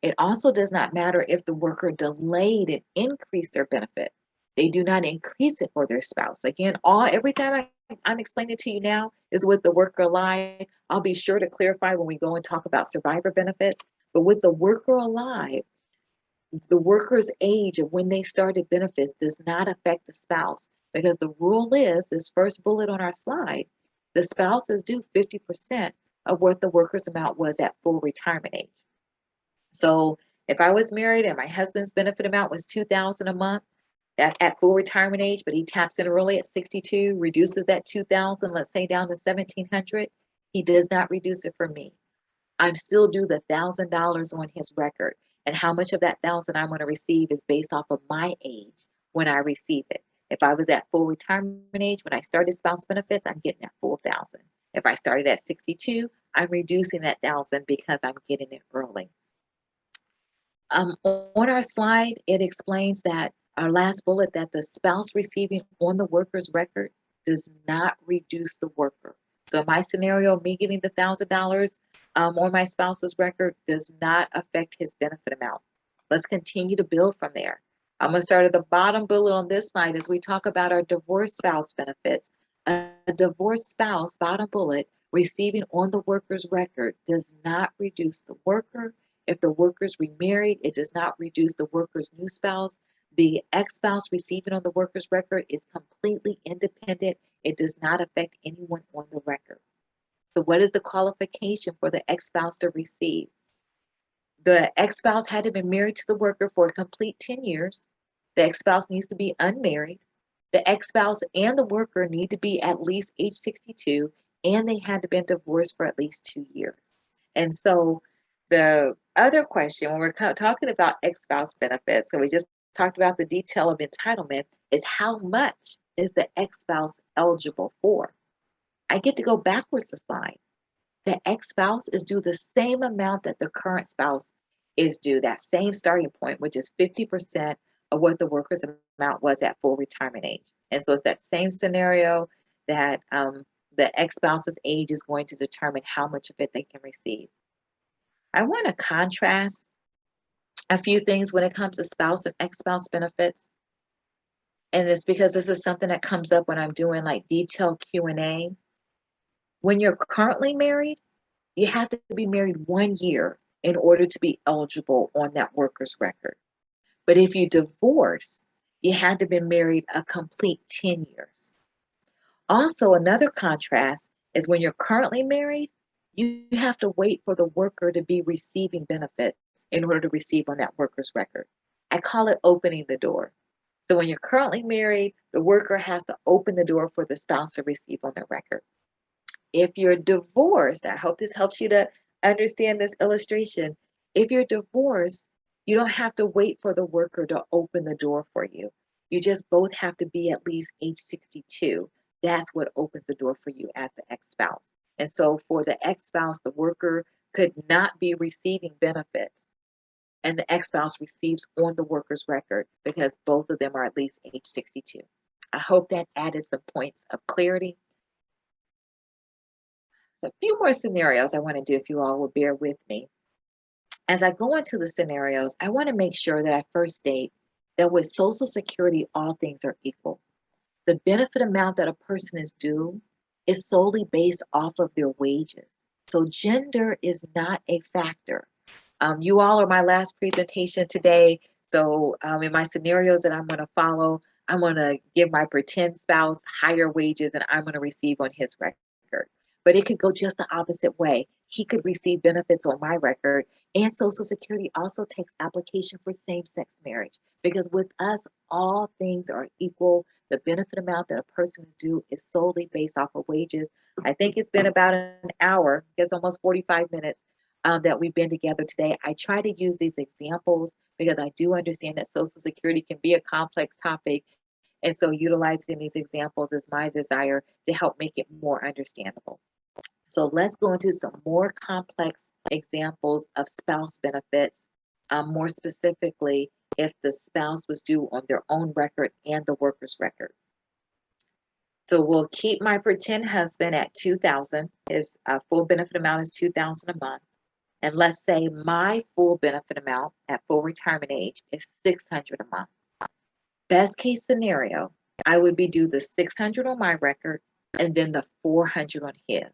S2: It also does not matter if the worker delayed and increased their benefit. They do not increase it for their spouse. Again, everything I'm explaining to you now is with the worker alive. I'll be sure to clarify when we go and talk about survivor benefits. But with the worker alive, the worker's age of when they started benefits does not affect the spouse because the rule is, this first bullet on our slide, the spouse is due 50% of what the worker's amount was at full retirement age. So if I was married and my husband's benefit amount was $2,000 a month at full retirement age, but he taps in early at 62, reduces that $2,000, let's say down to $1,700, he does not reduce it for me. I'm still due the $1,000 on his record. And how much of that $1,000 I'm going to receive is based off of my age when I receive it. If I was at full retirement age when I started spouse benefits, I'm getting that full $1,000. If I started at 62, I'm reducing that $1,000 because I'm getting it early. On our slide, it explains that our last bullet that the spouse receiving on the worker's record does not reduce the worker. So in my scenario, me getting the $1,000 on my spouse's record does not affect his benefit amount. Let's continue to build from there. I'm going to start at the bottom bullet on this slide as we talk about our divorced spouse benefits. A divorced spouse, bottom bullet, receiving on the worker's record does not reduce the worker. If the worker's remarried, it does not reduce the worker's new spouse. The ex-spouse receiving on the worker's record is completely independent. It does not affect anyone on the record. So what is the qualification for the ex-spouse to receive? The ex-spouse had to be married to the worker for a complete 10 years. The ex-spouse needs to be unmarried. The ex-spouse and the worker need to be at least age 62, and they had to have been divorced for at least 2 years. And so the other question, when we're talking about ex-spouse benefits, so we just talked about the detail of entitlement, is how much is the ex-spouse eligible for? I get to go backwards a slide. The ex-spouse is due the same amount that the current spouse is due, that same starting point, which is 50% of what the worker's amount was at full retirement age. And so it's that same scenario that the ex-spouse's age is going to determine how much of it they can receive. I want to contrast a few things when it comes to spouse and ex-spouse benefits. And it's because this is something that comes up when I'm doing like detailed Q&A. When you're currently married, you have to be married 1 year in order to be eligible on that worker's record. But if you divorce, you had to be married a complete 10 years. Also, another contrast is when you're currently married, you have to wait for the worker to be receiving benefits in order to receive on that worker's record. I call it opening the door. So when you're currently married, the worker has to open the door for the spouse to receive on their record. If you're divorced, I hope this helps you to understand this illustration. If you're divorced, you don't have to wait for the worker to open the door for you. You just both have to be at least age 62. That's what opens the door for you as the ex-spouse. And so for the ex-spouse, the worker could not be receiving benefits, and the ex-spouse receives on the worker's record because both of them are at least age 62. I hope that added some points of clarity. So a few more scenarios I want to do if you all will bear with me. As I go into the scenarios, I want to make sure that I first state that with Social Security, all things are equal. The benefit amount that a person is due is solely based off of their wages. So gender is not a factor. You all are my last presentation today. So in my scenarios that I'm going to follow, I'm going to give my pretend spouse higher wages and I'm going to receive on his record. But it could go just the opposite way. He could receive benefits on my record. And Social Security also takes application for same-sex marriage because with us, all things are equal. The benefit amount that a person is due is solely based off of wages. I think it's been about an hour, I guess almost 45 minutes that we've been together today. I try to use these examples because I do understand that Social Security can be a complex topic. And so utilizing these examples is my desire to help make it more understandable. So let's go into some more complex examples of spouse benefits, more specifically, if the spouse was due on their own record and the worker's record. So we'll keep my pretend husband at $2,000. His full benefit amount is $2,000 a month. And let's say my full benefit amount at full retirement age is $600 a month. Best case scenario, I would be due the $600 on my record and then the $400 on his,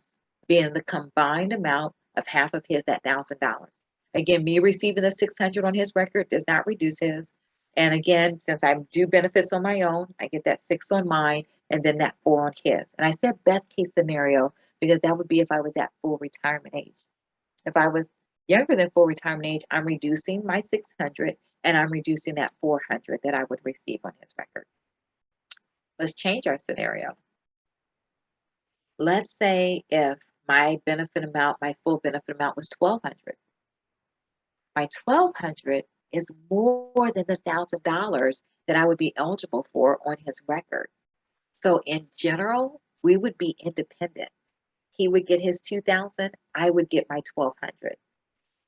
S2: being the combined amount of half of his at $1,000. Again, me receiving the $600 on his record does not reduce his. And again, since I do benefits on my own, I get that $600 on mine and then that $400 on his. And I said best case scenario because that would be if I was at full retirement age. If I was younger than full retirement age, I'm reducing my $600 and I'm reducing that $400 that I would receive on his record. Let's change our scenario. Let's say if my benefit amount, my full benefit amount was $1,200. My $1,200 is more than the $1,000 that I would be eligible for on his record. So in general, we would be independent. He would get his $2,000, I would get my $1,200.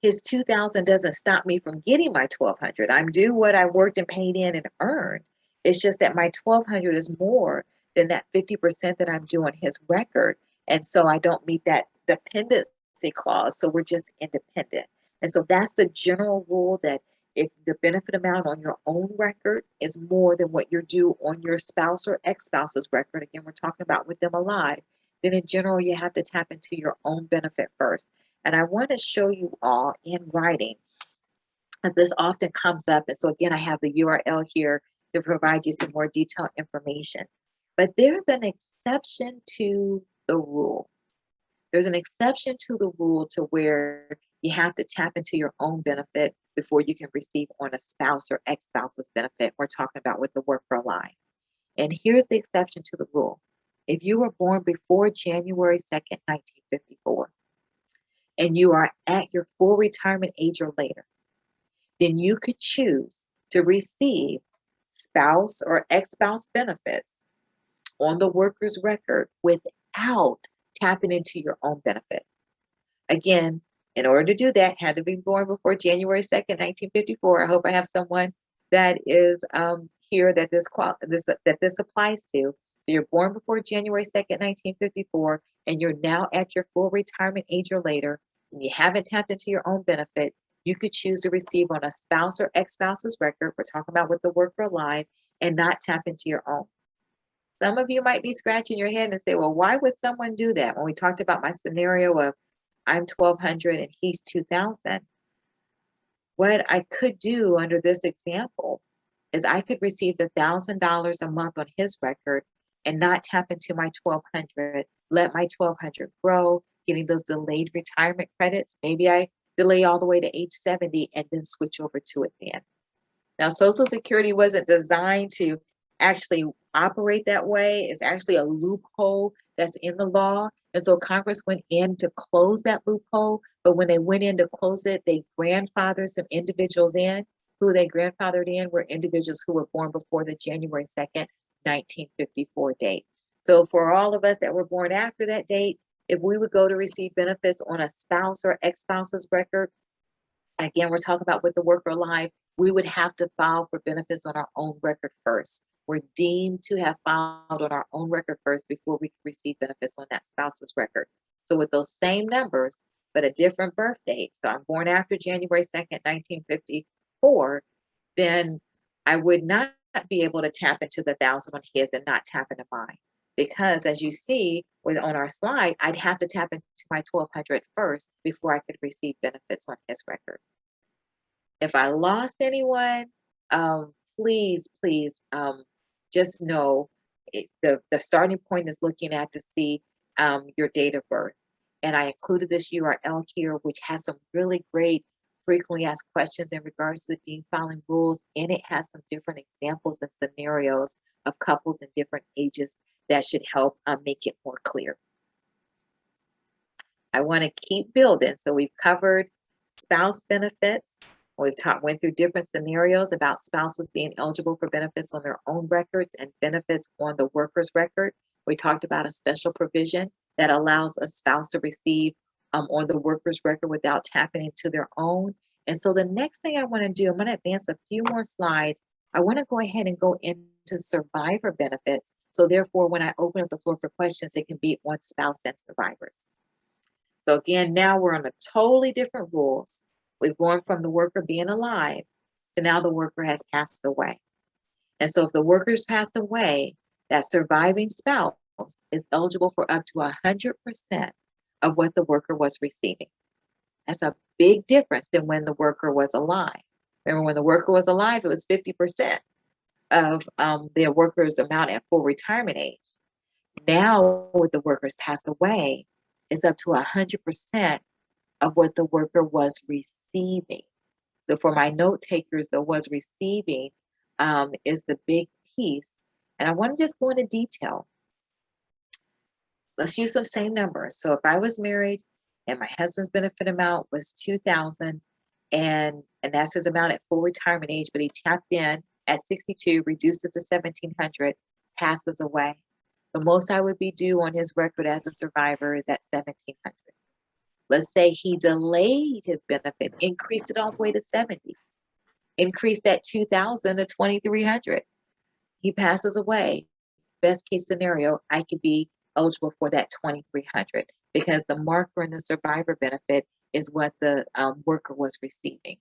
S2: His $2,000 doesn't stop me from getting my $1,200. I'm due what I worked and paid in and earned. It's just that my $1,200 is more than that 50% that I'm due on his record. And so I don't meet that dependency clause. So we're just independent. And so that's the general rule, that if the benefit amount on your own record is more than what you're due on your spouse or ex-spouse's record, again, we're talking about with them alive, then in general, you have to tap into your own benefit first. And I want to show you all in writing, as this often comes up. And so again, I have the URL here to provide you some more detailed information. But there's an exception to the rule. There's an exception to the rule to where you have to tap into your own benefit before you can receive on a spouse or ex-spouse's benefit. We're talking about with the worker alive. And here's the exception to the rule. If you were born before January 2nd, 1954, and you are at your full retirement age or later, then you could choose to receive spouse or ex-spouse benefits on the worker's record without tapping into your own benefit. Again, in order to do that, had to be born before January 2nd, 1954. I hope I have someone that is here that this applies to. So you're born before January 2nd, 1954, and you're now at your full retirement age or later, and you haven't tapped into your own benefit, you could choose to receive on a spouse or ex-spouse's record, we're talking about with the worker alive, and not tap into your own. Some of you might be scratching your head and say, well, why would someone do that? When we talked about my scenario of I'm 1,200 and he's 2,000, what I could do under this example is I could receive the $1,000 a month on his record and not tap into my 1,200, let my 1,200 grow, getting those delayed retirement credits. Maybe I delay all the way to age 70 and then switch over to it then. Now, Social Security wasn't designed to actually operate that way. It's actually a loophole that's in the law. And so Congress went in to close that loophole. But when they went in to close it, they grandfathered some individuals in. Who they grandfathered in were individuals who were born before the January 2nd, 1954 date. So for all of us that were born after that date, if we would go to receive benefits on a spouse or ex-spouse's record, again, we're talking about with the worker alive, we would have to file for benefits on our own record first. We're deemed to have filed on our own record first before we can receive benefits on that spouse's record. So with those same numbers, but a different birth date, so I'm born after January 2nd, 1954, then I would not be able to tap into the 1,000 on his and not tap into mine. Because as you see on our slide, I'd have to tap into my 1,200 first before I could receive benefits on his record. If I lost anyone, please just know the starting point is looking at to see your date of birth. And I included this URL here, which has some really great frequently asked questions in regards to the deemed filing rules. And it has some different examples and scenarios of couples in different ages that should help make it more clear. I want to keep building. So we've covered spouse benefits. We've went through different scenarios about spouses being eligible for benefits on their own records and benefits on the worker's record. We talked about a special provision that allows a spouse to receive on the worker's record without tapping into their own. And so the next thing I want to do, I'm going to advance a few more slides. I want to go ahead and go into survivor benefits. So therefore, when I open up the floor for questions, it can be on spouse and survivors. So again, now we're on a totally different rules. We've gone from the worker being alive to now the worker has passed away. And so if the worker's passed away, that surviving spouse is eligible for up to 100% of what the worker was receiving. That's a big difference than when the worker was alive. Remember, when the worker was alive, it was 50% of the worker's amount at full retirement age. Now, with the workers passed away, it's up to 100% of what the worker was receiving. So for my note takers, the was receiving is the big piece. And I want to just go into detail. Let's use some same numbers. So if I was married and my husband's benefit amount was 2,000 and that's his amount at full retirement age, but he tapped in at 62, reduced it to 1,700, passes away. The most I would be due on his record as a survivor is at 1,700. Let's say he delayed his benefit, increased it all the way to 70, increased that 2,000 to 2,300. He passes away. Best case scenario, I could be eligible for that 2,300 because the marker in the survivor benefit is what the worker was receiving.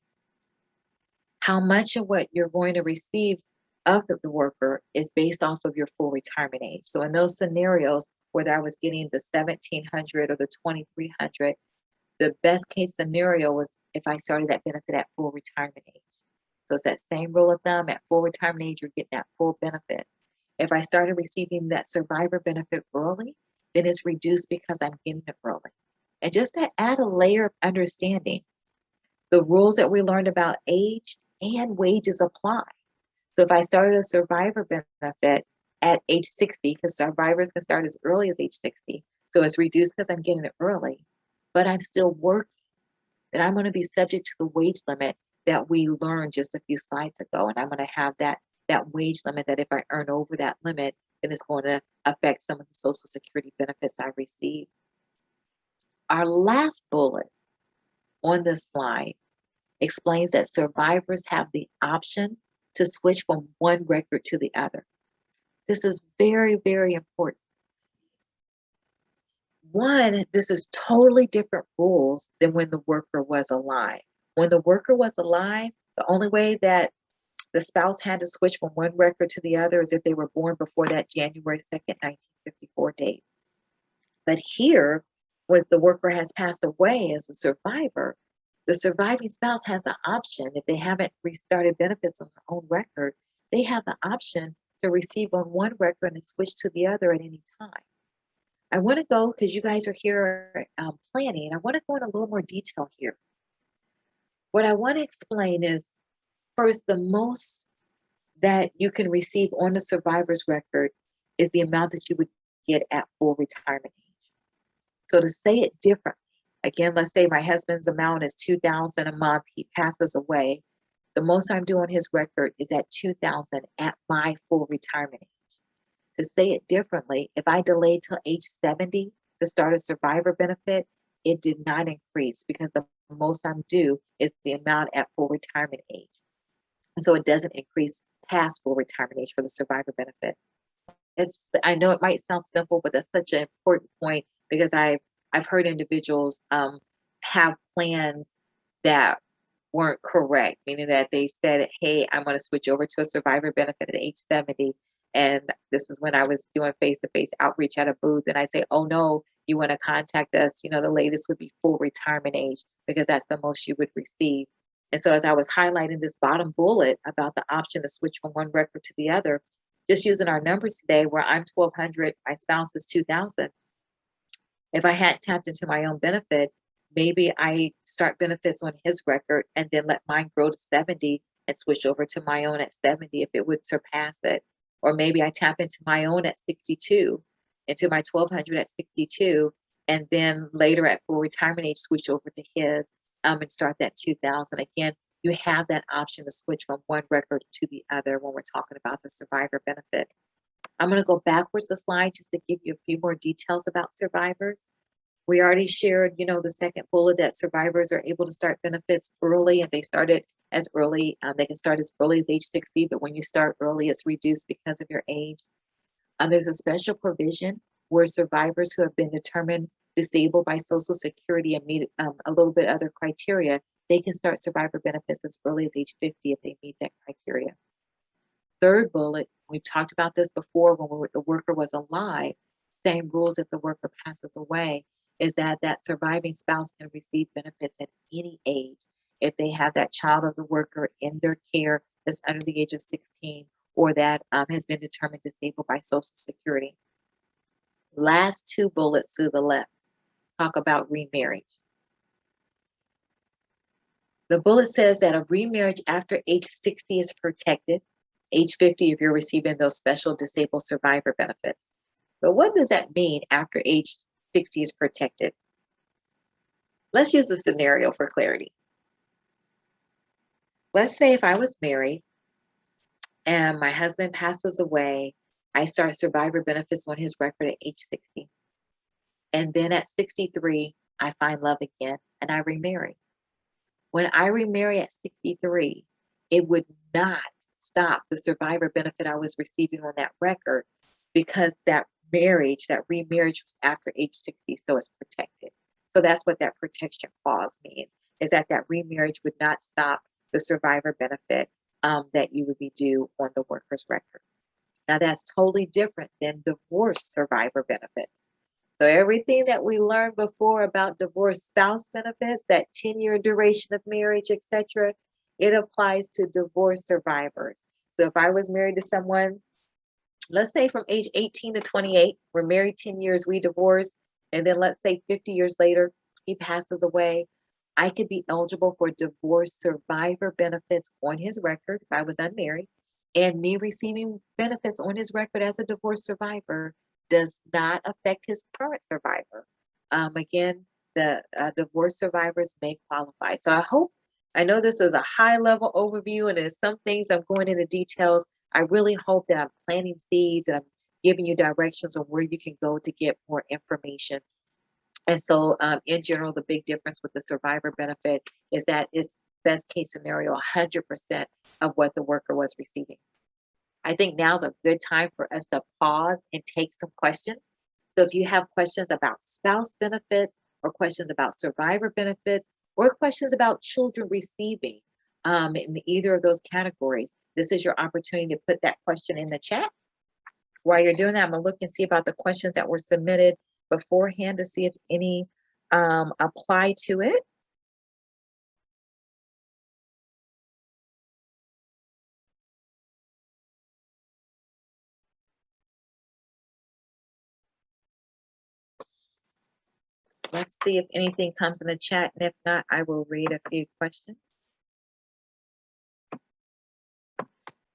S2: How much of what you're going to receive of the worker is based off of your full retirement age. So in those scenarios, whether I was getting the 1,700 or the 2,300, the best case scenario was if I started that benefit at full retirement age. So it's that same rule of thumb, at full retirement age, you're getting that full benefit. If I started receiving that survivor benefit early, then it's reduced because I'm getting it early. And just to add a layer of understanding, the rules that we learned about age and wages apply. So if I started a survivor benefit at age 60, because survivors can start as early as age 60, so it's reduced because I'm getting it early, but I'm still working, then I'm going to be subject to the wage limit that we learned just a few slides ago. And I'm going to have that wage limit that if I earn over that limit, then it's going to affect some of the Social Security benefits I receive. Our last bullet on this slide explains that survivors have the option to switch from one record to the other. This is very, very important. One, this is totally different rules than when the worker was alive. When the worker was alive, the only way that the spouse had to switch from one record to the other as if they were born before that January 2nd, 1954 date. But here, when the worker has passed away as a survivor, the surviving spouse has the option, if they haven't restarted benefits on their own record, they have the option to receive on one record and switch to the other at any time. I want to go, because you guys are here planning, I want to go in a little more detail here. What I want to explain is, first, the most that you can receive on the survivor's record is the amount that you would get at full retirement age. So to say it differently, again, let's say my husband's amount is $2,000 a month, he passes away. The most I'm doing his record is at $2,000 at my full retirement age. To say it differently, if I delayed till age 70 to start a survivor benefit, it did not increase because the most I'm due is the amount at full retirement age. And so it doesn't increase past full retirement age for the survivor benefit. I know it might sound simple, but that's such an important point because I've heard individuals have plans that weren't correct, meaning that they said, hey, I'm going to switch over to a survivor benefit at age 70. And this is when I was doing face-to-face outreach at a booth. And I say, oh no, you want to contact us. You know, the latest would be full retirement age because that's the most you would receive. And so as I was highlighting this bottom bullet about the option to switch from one record to the other, just using our numbers today where I'm 1,200, my spouse is 2,000. If I hadn't tapped into my own benefit, maybe I start benefits on his record and then let mine grow to 70 and switch over to my own at 70 if it would surpass it. Or maybe I tap into my own at 62, into my 1,200 at 62, and then later at full retirement age, switch over to his and start that 2,000. Again, you have that option to switch from one record to the other when we're talking about the survivor benefit. I'm going to go backwards a slide just to give you a few more details about survivors. We already shared, the second bullet that survivors are able to start benefits early, and they started as early. They can start as early as age 60, but when you start early, it's reduced because of your age. There's a special provision where survivors who have been determined disabled by Social Security and meet a little bit other criteria, they can start survivor benefits as early as age 50 if they meet that criteria. Third bullet, we've talked about this before when the worker was alive, same rules if the worker passes away, is that surviving spouse can receive benefits at any age if they have that child of the worker in their care that's under the age of 16 or that has been determined disabled by Social Security. Last two bullets to the left talk about remarriage. The bullet says that a remarriage after age 60 is protected, age 50 if you're receiving those special disabled survivor benefits. But what does that mean after age 60 is protected? Let's use a scenario for clarity. Let's say if I was married and my husband passes away, I start survivor benefits on his record at age 60. And then at 63, I find love again and I remarry. When I remarry at 63, it would not stop the survivor benefit I was receiving on that record because that remarriage was after age 60, so it's protected. So that's what that protection clause means, is that remarriage would not stop the survivor benefit that you would be due on the worker's record. Now that's totally different than divorce survivor benefits. So everything that we learned before about divorced spouse benefits, that 10-year duration of marriage, etc., it applies to divorce survivors. So if I was married to someone, let's say from age 18 to 28, we're married 10 years, we divorce, and then let's say 50 years later, he passes away, I could be eligible for divorce survivor benefits on his record if I was unmarried, and me receiving benefits on his record as a divorce survivor does not affect his current survivor. Again, the divorce survivors may qualify. So I know this is a high level overview and in some things I'm going into details. I really hope that I'm planting seeds and I'm giving you directions on where you can go to get more information. And so in general, the big difference with the survivor benefit is that it's best case scenario, 100% of what the worker was receiving. I think now's a good time for us to pause and take some questions. So if you have questions about spouse benefits or questions about survivor benefits or questions about children receiving in either of those categories, this is your opportunity to put that question in the chat. While you're doing that, I'm gonna look and see about the questions that were submitted beforehand to see if any apply to it. Let's see if anything comes in the chat, and if not, I will read a few questions.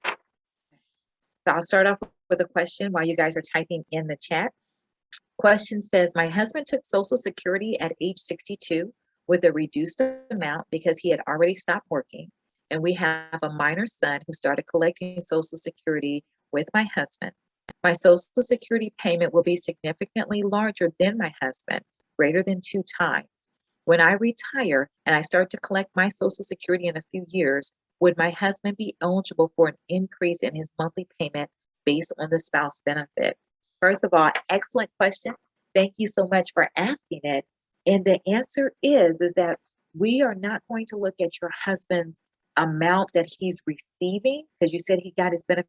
S2: So I'll start off with a question while you guys are typing in the chat. Question says, my husband took Social Security at age 62 with a reduced amount because he had already stopped working. And we have a minor son who started collecting Social Security with my husband. My Social Security payment will be significantly larger than my husband, greater than 2 times. When I retire and I start to collect my Social Security in a few years, would my husband be eligible for an increase in his monthly payment based on the spouse benefit? First of all, excellent question. Thank you so much for asking it. And the answer is that we are not going to look at your husband's amount that he's receiving, because you said he got his benefit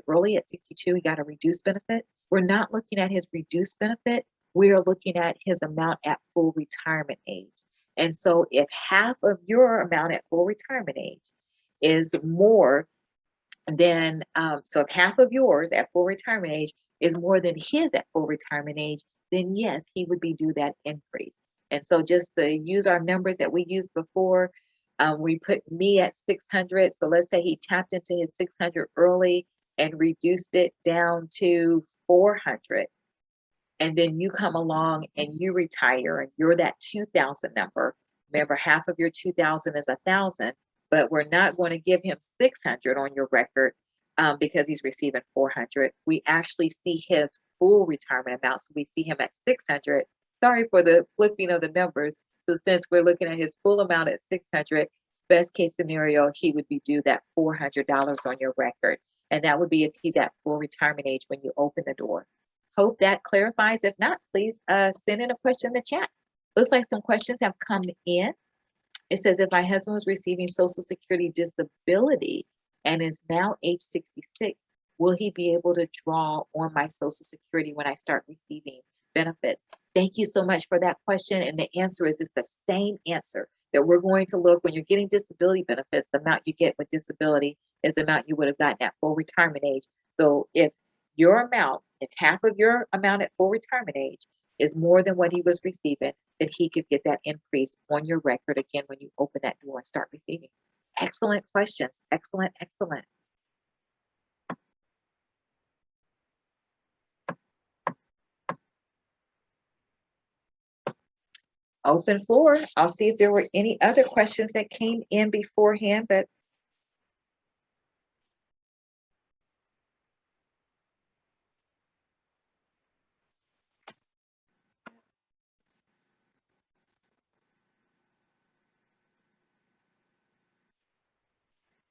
S2: early at 62, he got a reduced benefit. We're not looking at his reduced benefit. We are looking at his amount at full retirement age. And so if half of your amount at full retirement age is more than, so if half of yours at full retirement age is more than his at full retirement age, then yes, he would be due that increase. And so just to use our numbers that we used before, we put me at 600. So let's say he tapped into his 600 early and reduced it down to 400. And then you come along and you retire and you're that 2,000 number. Remember, half of your 2,000 is 1,000, but we're not going to give him 600 on your record because he's receiving 400. We actually see his full retirement amount. So we see him at 600. Sorry for the flipping of the numbers. So since we're looking at his full amount at 600, best case scenario, he would be due that $400 on your record. And that would be if he's at full retirement age when you open the door. Hope that clarifies. If not, please send in a question in the chat. Looks like some questions have come in. It says, if my husband was receiving Social Security disability and is now age 66, will he be able to draw on my Social Security when I start receiving benefits? Thank you so much for that question. And the answer is it's the same answer that we're going to look when you're getting disability benefits. The amount you get with disability is the amount you would have gotten at full retirement age. So if your amount, if half of your amount at full retirement age is more than what he was receiving, then he could get that increase on your record again when you open that door and start receiving. Excellent questions. Excellent, excellent. Open floor. I'll see if there were any other questions that came in beforehand, but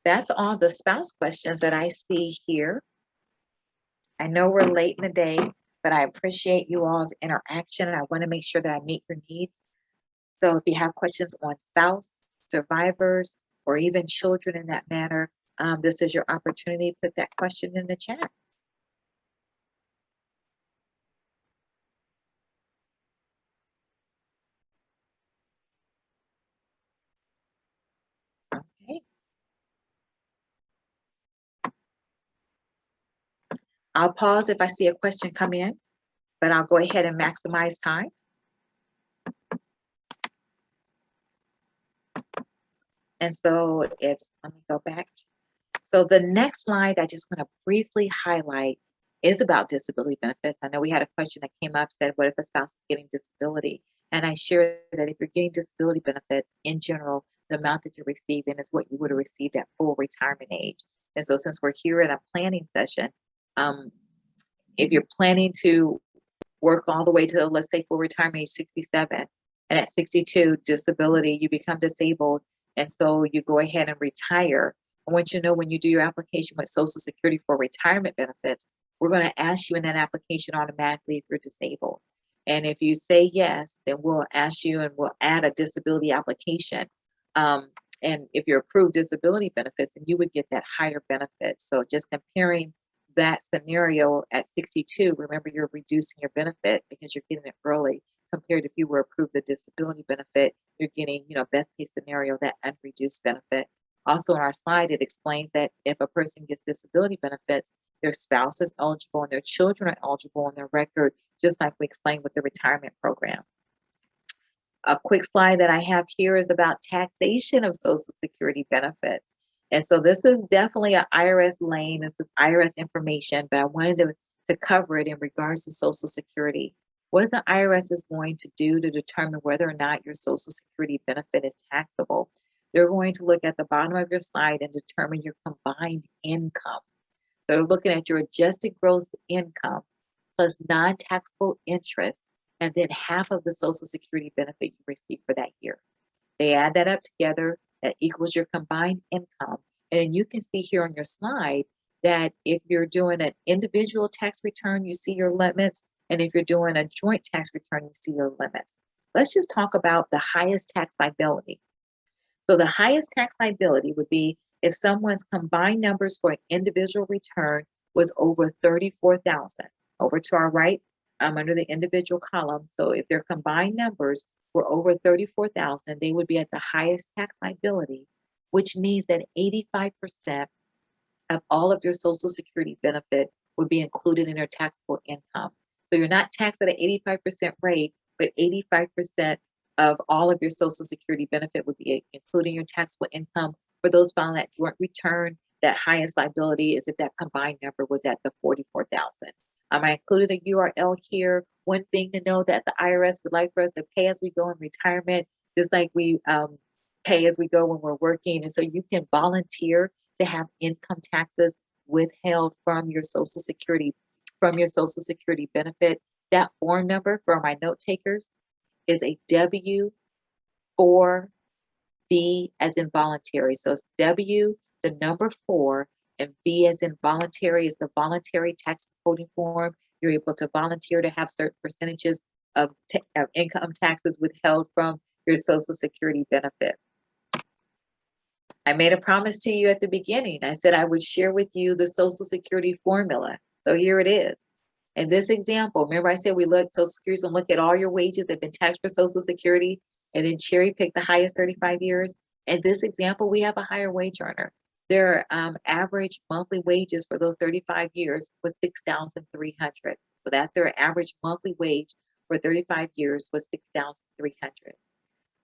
S2: that's all the spouse questions that I see here. I know we're late in the day, but I appreciate you all's interaction. I want to make sure that I meet your needs. So if you have questions on spouse, survivors, or even children in that manner, this is your opportunity to put that question in the chat. Okay. I'll pause if I see a question come in, but I'll go ahead and maximize time. And so let me go back. So the next slide I just want to briefly highlight is about disability benefits. I know we had a question that came up, said, what if a spouse is getting disability? And I shared that if you're getting disability benefits in general, the amount that you're receiving is what you would have received at full retirement age. And so since we're here in a planning session, if you're planning to work all the way to, let's say, full retirement age 67, and at 62, disability, you become disabled, and so you go ahead and retire. I want you to know when you do your application with Social Security for retirement benefits, we're going to ask you in that application automatically if you're disabled. And if you say yes, then we'll ask you and we'll add a disability application And if you're approved disability benefits, then you would get that higher benefit. So just comparing that scenario at 62, remember you're reducing your benefit because you're getting it early compared if you were approved the disability benefit, you're getting, best case scenario, that unreduced benefit. Also in our slide, it explains that if a person gets disability benefits, their spouse is eligible and their children are eligible on their record, just like we explained with the retirement program. A quick slide that I have here is about taxation of Social Security benefits. And so this is definitely an IRS lane. This is IRS information, but I wanted to cover it in regards to Social Security. What the IRS is going to do to determine whether or not your Social Security benefit is taxable. They're going to look at the bottom of your slide and determine your combined income. So they're looking at your adjusted gross income plus non-taxable interest, and then half of the Social Security benefit you receive for that year. They add that up together, that equals your combined income. And then you can see here on your slide that if you're doing an individual tax return, you see your limits. And if you're doing a joint tax return, you see your limits. Let's just talk about the highest tax liability. So the highest tax liability would be if someone's combined numbers for an individual return was over 34,000. Over to our right, under the individual column. So if their combined numbers were over 34,000, they would be at the highest tax liability, which means that 85% of all of your Social Security benefit would be included in your taxable income. So you're not taxed at an 85% rate, but 85% of all of your Social Security benefit would be including your taxable income. For those filing that joint return, that highest liability is if that combined number was at the 44,000. I included a URL here. One thing to know that the IRS would like for us to pay as we go in retirement, just like we pay as we go when we're working. And so you can volunteer to have income taxes withheld from your Social Security benefit. That form number for my note takers is a W4B as in voluntary. So it's W, the number 4, and V as in voluntary is the voluntary tax withholding form. You're able to volunteer to have certain percentages of income taxes withheld from your Social Security benefit. I made a promise to you at the beginning. I said I would share with you the Social Security formula. So here it is. In this example, remember I said we look Social Security and look at all your wages that have been taxed for Social Security and then cherry pick the highest 35 years. In this example, we have a higher wage earner. Their average monthly wages for those 35 years was $6,300. So that's their average monthly wage for 35 years was $6,300.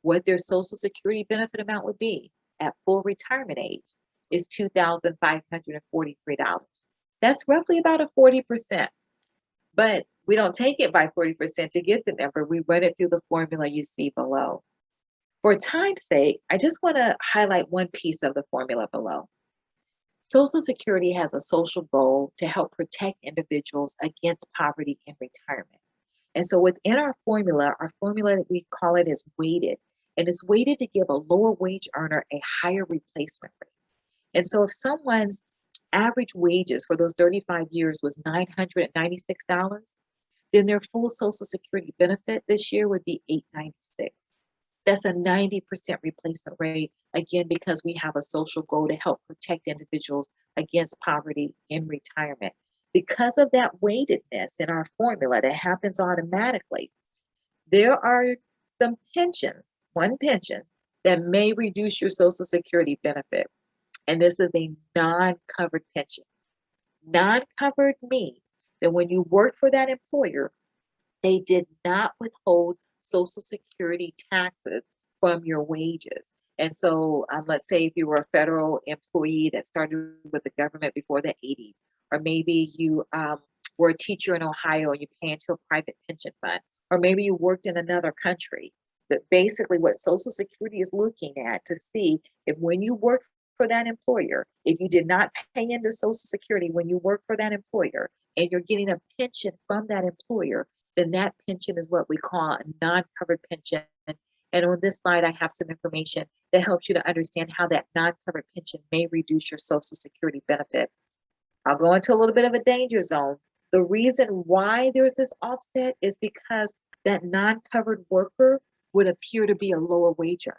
S2: What their Social Security benefit amount would be at full retirement age is $2,543. That's roughly about a 40%. But we don't take it by 40% to get the number. We run it through the formula you see below. For time's sake, I just want to highlight one piece of the formula below. Social Security has a social goal to help protect individuals against poverty in retirement. And so within our formula that we call it is weighted, and it's weighted to give a lower wage earner a higher replacement rate. And so if someone's average wages for those 35 years was $996, then their full Social Security benefit this year would be $896. That's a 90% replacement rate, again, because we have a social goal to help protect individuals against poverty in retirement. Because of that weightedness in our formula that happens automatically, there are some pensions, one pension, that may reduce your Social Security benefit. And this is a non-covered pension. Non-covered means that when you work for that employer, they did not withhold Social Security taxes from your wages. And so let's say if you were a federal employee that started with the government before the 80s, or maybe you were a teacher in Ohio and you pay into a private pension fund, or maybe you worked in another country. But basically what Social Security is looking at to see if when you work for that employer, if you did not pay into Social Security when you work for that employer and you're getting a pension from that employer, then that pension is what we call a non-covered pension. And on this slide, I have some information that helps you to understand how that non-covered pension may reduce your Social Security benefit. I'll go into a little bit of a danger zone. The reason why there's this offset is because that non-covered worker would appear to be a lower wage earner.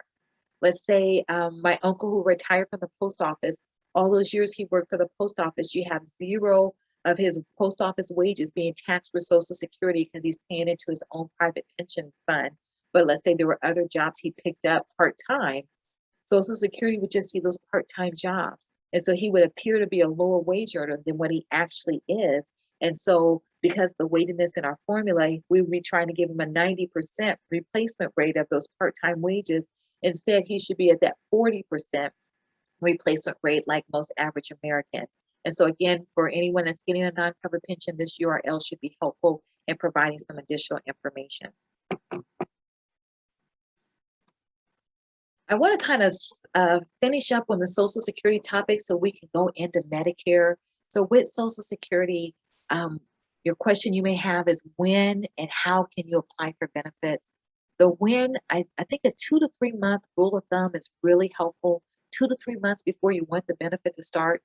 S2: Let's say my uncle who retired from the post office, all those years he worked for the post office, you have zero of his post office wages being taxed for Social Security because he's paying into his own private pension fund. But let's say there were other jobs he picked up part-time, Social Security would just see those part-time jobs. And so he would appear to be a lower wage earner than what he actually is. And so because the weightiness in our formula, we would be trying to give him a 90% replacement rate of those part-time wages. Instead, he should be at that 40% replacement rate like most average Americans. And so again, for anyone that's getting a non-covered pension, this URL should be helpful in providing some additional information. I want to kind of finish up on the Social Security topic so we can go into Medicare. So with Social Security, your question you may have is when and how can you apply for benefits? The when, I think a 2 to 3 month rule of thumb is really helpful. 2 to 3 months before you want the benefit to start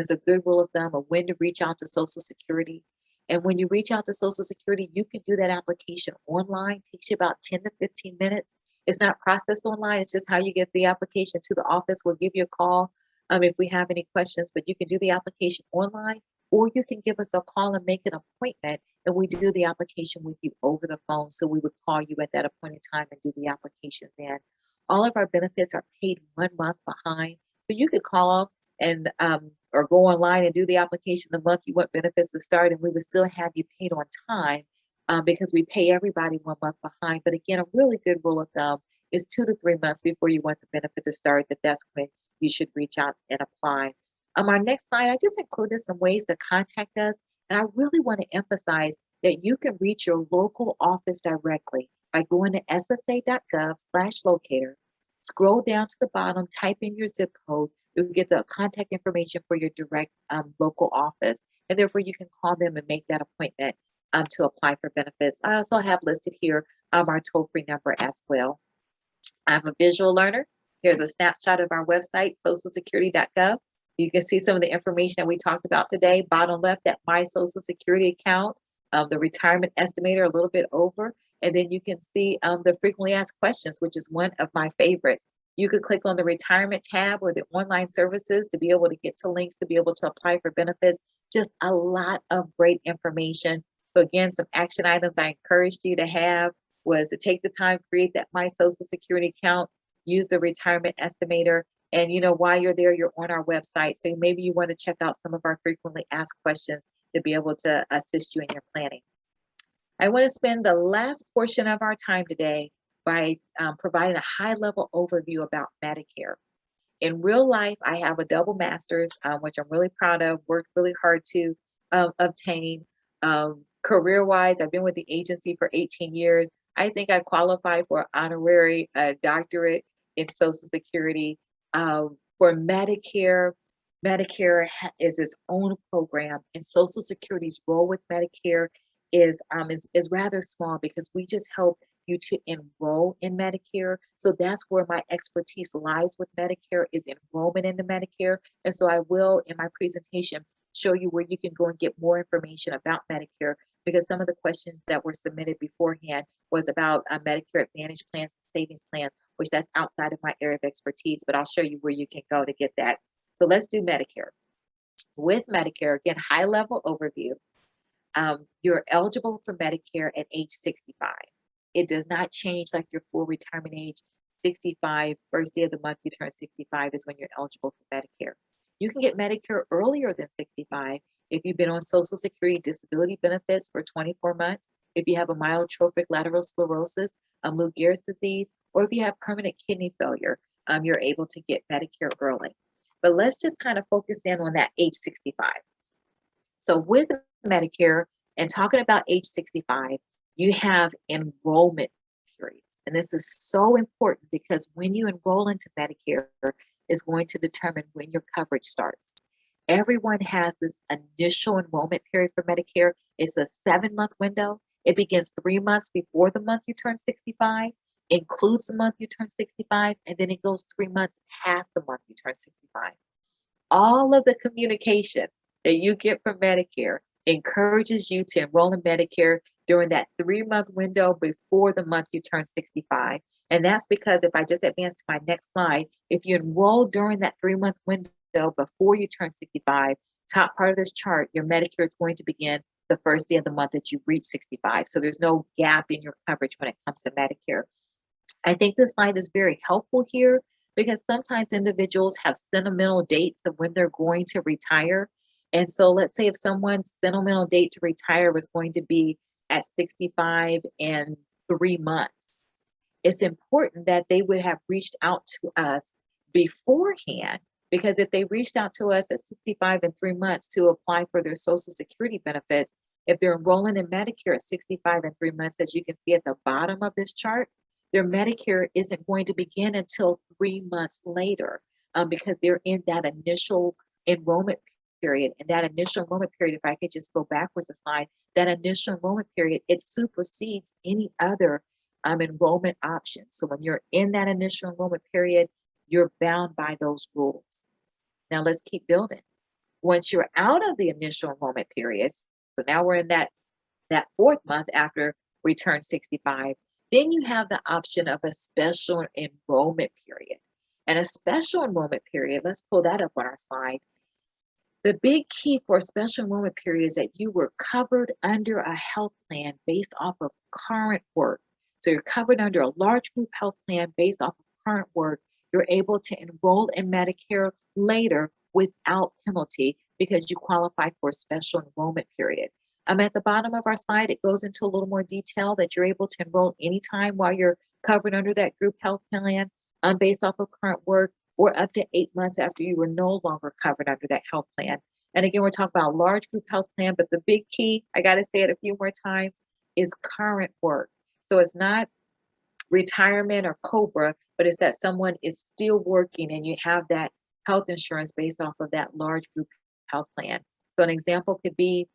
S2: is a good rule of thumb of when to reach out to Social Security. And when you reach out to Social Security, you can do that application online. It takes you about 10 to 15 minutes. It's not processed online. It's just how you get the application to the office. We'll give you a call if we have any questions, but you can do the application online, or you can give us a call and make an appointment, and we do the application with you over the phone. So we would call you at that appointed time and do the application then. All of our benefits are paid 1 month behind. So you could call and or go online and do the application the month you want benefits to start, and we would still have you paid on time because we pay everybody 1 month behind. But again, a really good rule of thumb is 2 to 3 months before you want the benefit to start, that's when you should reach out and apply. Our next slide, I just included some ways to contact us. And I really want to emphasize that you can reach your local office directly by going to ssa.gov/locator. Scroll down to the bottom, type in your zip code. You'll get the contact information for your direct local office. And therefore, you can call them and make that appointment to apply for benefits. I also have listed here our toll-free number as well. I'm a visual learner. Here's a snapshot of our website, socialsecurity.gov. You can see some of the information that we talked about today. Bottom left, that My Social Security account, the retirement estimator a little bit over, and then you can see the frequently asked questions, which is one of my favorites. You could click on the retirement tab or the online services to be able to get to links to be able to apply for benefits. Just a lot of great information. So again, some action items I encouraged you to have was to take the time, create that My Social Security account, use the retirement estimator, and while you're there, you're on our website. So maybe you want to check out some of our frequently asked questions to be able to assist you in your planning. I want to spend the last portion of our time today by providing a high-level overview about Medicare. In real life, I have a double master's, which I'm really proud of, worked really hard to obtain. Career-wise, I've been with the agency for 18 years. I think I qualify for an honorary doctorate in Social Security. For Medicare, Medicare is its own program, and Social Security's role with Medicare is rather small because we just help you to enroll in Medicare. So that's where my expertise lies with Medicare, is enrollment into Medicare. And so I will, in my presentation, show you where you can go and get more information about Medicare, because some of the questions that were submitted beforehand was about Medicare Advantage plans, savings plans, which that's outside of my area of expertise, but I'll show you where you can go to get that. So let's do Medicare. With Medicare, again, high level overview. You're eligible for Medicare at age 65. It does not change like your full retirement age. 65, first day of the month you turn 65 is when you're eligible for Medicare. You can get Medicare earlier than 65 if you've been on Social Security disability benefits for 24 months, if you have a myotrophic lateral sclerosis, Lou Gehrig's disease, or if you have permanent kidney failure, you're able to get Medicare early. But let's just kind of focus in on that age 65. So with Medicare, and talking about age 65, you have enrollment periods. And this is so important because when you enroll into Medicare, is going to determine when your coverage starts. Everyone has this initial enrollment period for Medicare. It's a 7-month window. It begins 3 months before the month you turn 65, includes the month you turn 65, and then it goes 3 months past the month you turn 65. All of the communication that you get from Medicare encourages you to enroll in Medicare during that 3-month window before the month you turn 65. And that's because if I just advance to my next slide, if you enroll during that 3-month window before you turn 65, top part of this chart, your Medicare is going to begin the first day of the month that you reach 65. So there's no gap in your coverage when it comes to Medicare. I think this slide is very helpful here because sometimes individuals have sentimental dates of when they're going to retire. And so let's say if someone's sentimental date to retire was going to be at 65 and 3 months, it's important that they would have reached out to us beforehand, because if they reached out to us at 65 and 3 months to apply for their Social Security benefits, if they're enrolling in Medicare at 65 and 3 months, as you can see at the bottom of this chart, their Medicare isn't going to begin until 3 months later, because they're in that initial enrollment period. And that initial enrollment period, if I could just go backwards a slide, that initial enrollment period, it supersedes any other enrollment option. So when you're in that initial enrollment period, you're bound by those rules. Now let's keep building. Once you're out of the initial enrollment period, so now we're in that 4th month after we turn 65, then you have the option of a special enrollment period. And a special enrollment period, let's pull that up on our slide. The big key for a special enrollment period is that you were covered under a health plan based off of current work. So you're covered under a large group health plan based off of current work. You're able to enroll in Medicare later without penalty because you qualify for a special enrollment period. At the bottom of our slide, it goes into a little more detail that you're able to enroll anytime while you're covered under that group health plan based off of current work, or up to 8 months after you were no longer covered under that health plan. And again, we're talking about a large group health plan, but the big key, I got to say it a few more times, is current work. So it's not retirement or COBRA, but it's that someone is still working and you have that health insurance based off of that large group health plan. So an example could be,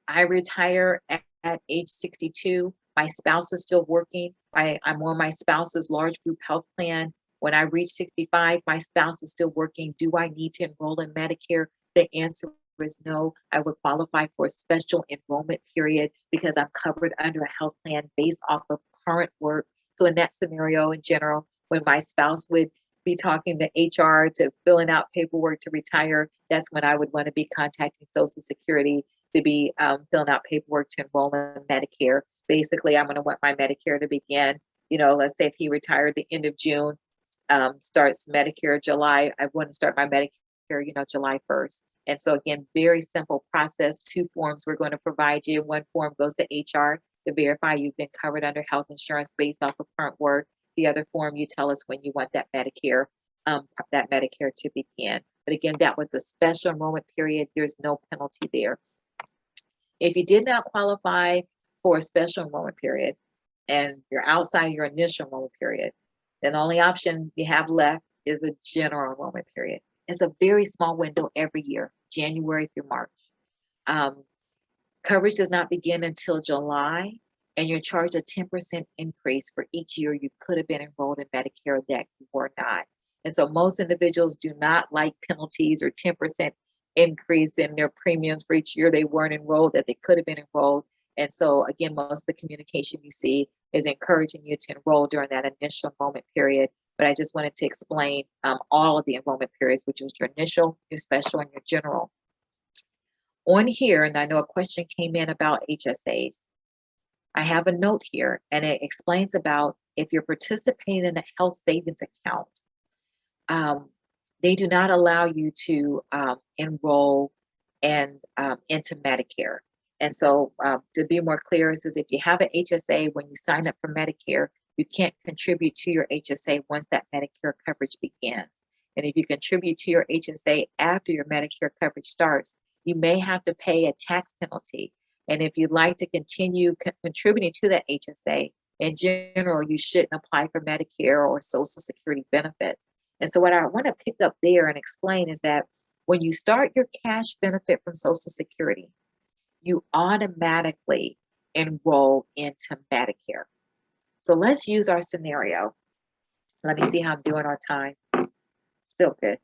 S2: I retire at age 62. My spouse is still working. I'm on my spouse's large group health plan. When I reach 65, my spouse is still working. Do I need to enroll in Medicare? The answer is no. I would qualify for a special enrollment period because I'm covered under a health plan based off of current work. So in that scenario, in general, when my spouse would be talking to HR to filling out paperwork to retire, that's when I would want to be contacting Social Security to be filling out paperwork to enroll in Medicare. Basically, I'm going to want my Medicare to begin, let's say if he retired the end of June, starts Medicare July, I want to start my Medicare, July 1st. And so again, very simple process, 2 forms we're going to provide you. One form goes to HR to verify you've been covered under health insurance based off of current work. The other form, you tell us when you want that Medicare to begin. But again, that was a special enrollment period. There's no penalty there. If you did not qualify for a special enrollment period and you're outside of your initial enrollment period, then the only option you have left is a general enrollment period. It's a very small window every year, January through March. Coverage does not begin until July, and you're charged a 10% increase for each year you could have been enrolled in Medicare that you were not. And so most individuals do not like penalties or 10% increase in their premiums for each year they weren't enrolled that they could have been enrolled. And so again, most of the communication you see is encouraging you to enroll during that initial enrollment period. But I just wanted to explain all of the enrollment periods, which was your initial, your special, and your general. On here, and I know a question came in about HSAs. I have a note here, and it explains about if you're participating in a health savings account, they do not allow you to enroll and into Medicare. And so to be more clear, it says if you have an HSA, when you sign up for Medicare, you can't contribute to your HSA once that Medicare coverage begins. And if you contribute to your HSA after your Medicare coverage starts, you may have to pay a tax penalty. And if you'd like to continue contributing to that HSA, in general, you shouldn't apply for Medicare or Social Security benefits. And so what I want to pick up there and explain is that when you start your cash benefit from Social Security, you automatically enroll into Medicare. So let's use our scenario. Let me see how I'm doing on time. Still good.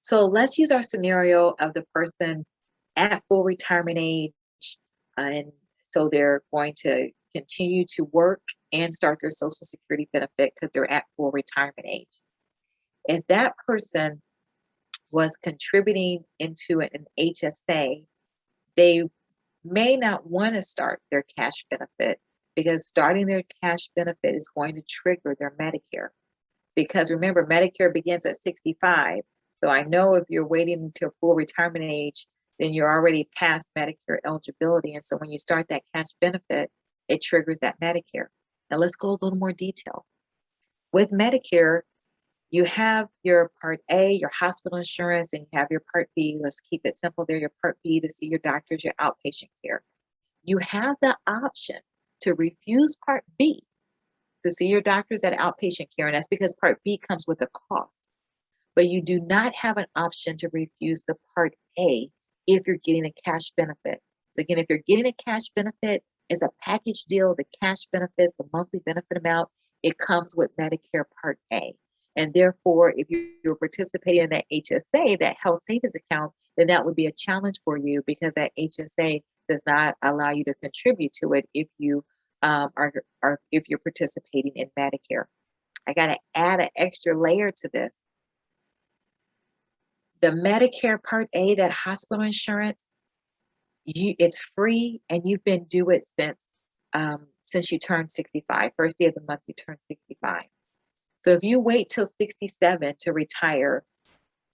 S2: So let's use our scenario of the person at full retirement age. And so they're going to continue to work and start their Social Security benefit because they're at full retirement age. If that person was contributing into an HSA, they may not want to start their cash benefit because starting their cash benefit is going to trigger their Medicare. Because remember, Medicare begins at 65. So I know if you're waiting until full retirement age, then you're already past Medicare eligibility. And so when you start that cash benefit, it triggers that Medicare. Now let's go a little more detail. With Medicare, you have your Part A, your hospital insurance, and you have your Part B. Let's keep it simple there. Your Part B to see your doctors, your outpatient care. You have the option to refuse Part B to see your doctors at outpatient care, and that's because Part B comes with a cost. But you do not have an option to refuse the Part A if you're getting a cash benefit. So again, if you're getting a cash benefit, it's a package deal. The cash benefits, the monthly benefit amount, it comes with Medicare Part A. And therefore, if you're participating in that HSA, that health savings account, then that would be a challenge for you because that HSA does not allow you to contribute to it if you if you're participating in Medicare. I got to add an extra layer to this. The Medicare Part A, that hospital insurance, it's free, and you've been due it since you turned 65. First day of the month, you turn 65. So if you wait till 67 to retire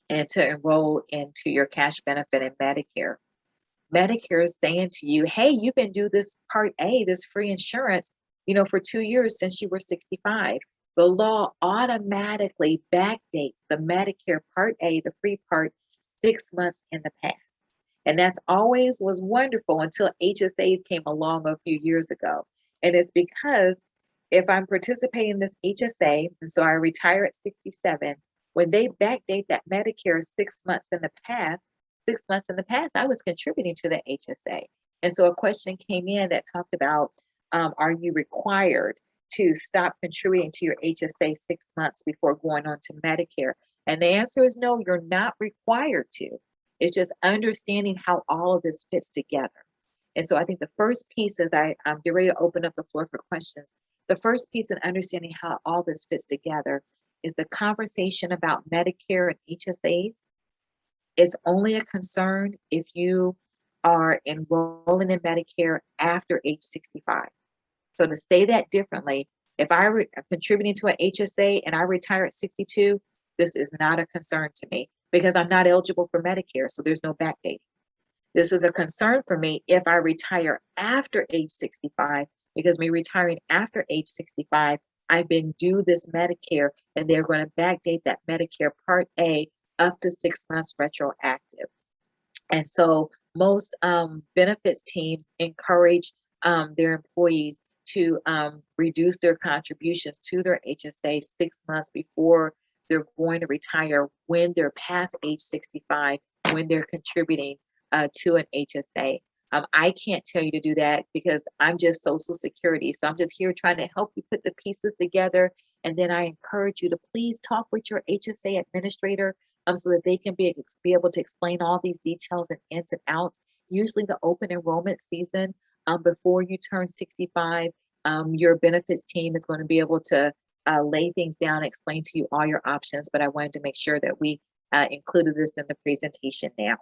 S2: and to enroll into your cash benefit in Medicare, Medicare is saying to you, hey, you've been due this Part A, this free insurance, for 2 years since you were 65. The law automatically backdates the Medicare Part A, the free part, 6 months in the past. And that's always was wonderful until HSA came along a few years ago. And it's because if I'm participating in this HSA, and so I retire at 67, when they backdate that Medicare 6 months in the past, 6 months in the past, I was contributing to the HSA. And so a question came in that talked about, are you required to stop contributing to your HSA 6 months before going on to Medicare? And the answer is no, you're not required to. It's just understanding how all of this fits together. And so I think the first piece, as I'm getting ready to open up the floor for questions, the first piece in understanding how all this fits together is the conversation about Medicare and HSAs is only a concern if you are enrolling in Medicare after age 65. So to say that differently, if I'm contributing to an HSA and I retire at 62, this is not a concern to me because I'm not eligible for Medicare, so there's no backdating. This is a concern for me if I retire after age 65, because me retiring after age 65, I've been due this Medicare, and they're going to backdate that Medicare Part A up to 6 months retroactive. And so most benefits teams encourage their employees to reduce their contributions to their HSA 6 months before they're going to retire when they're past age 65, when they're contributing to an HSA. I can't tell you to do that because I'm just Social Security. So I'm just here trying to help you put the pieces together. And then I encourage you to please talk with your HSA administrator so that they can be able to explain all these details and ins and outs. Usually the open enrollment season before you turn 65, your benefits team is going to be able to lay things down, explain to you all your options. But I wanted to make sure that we included this in the presentation now.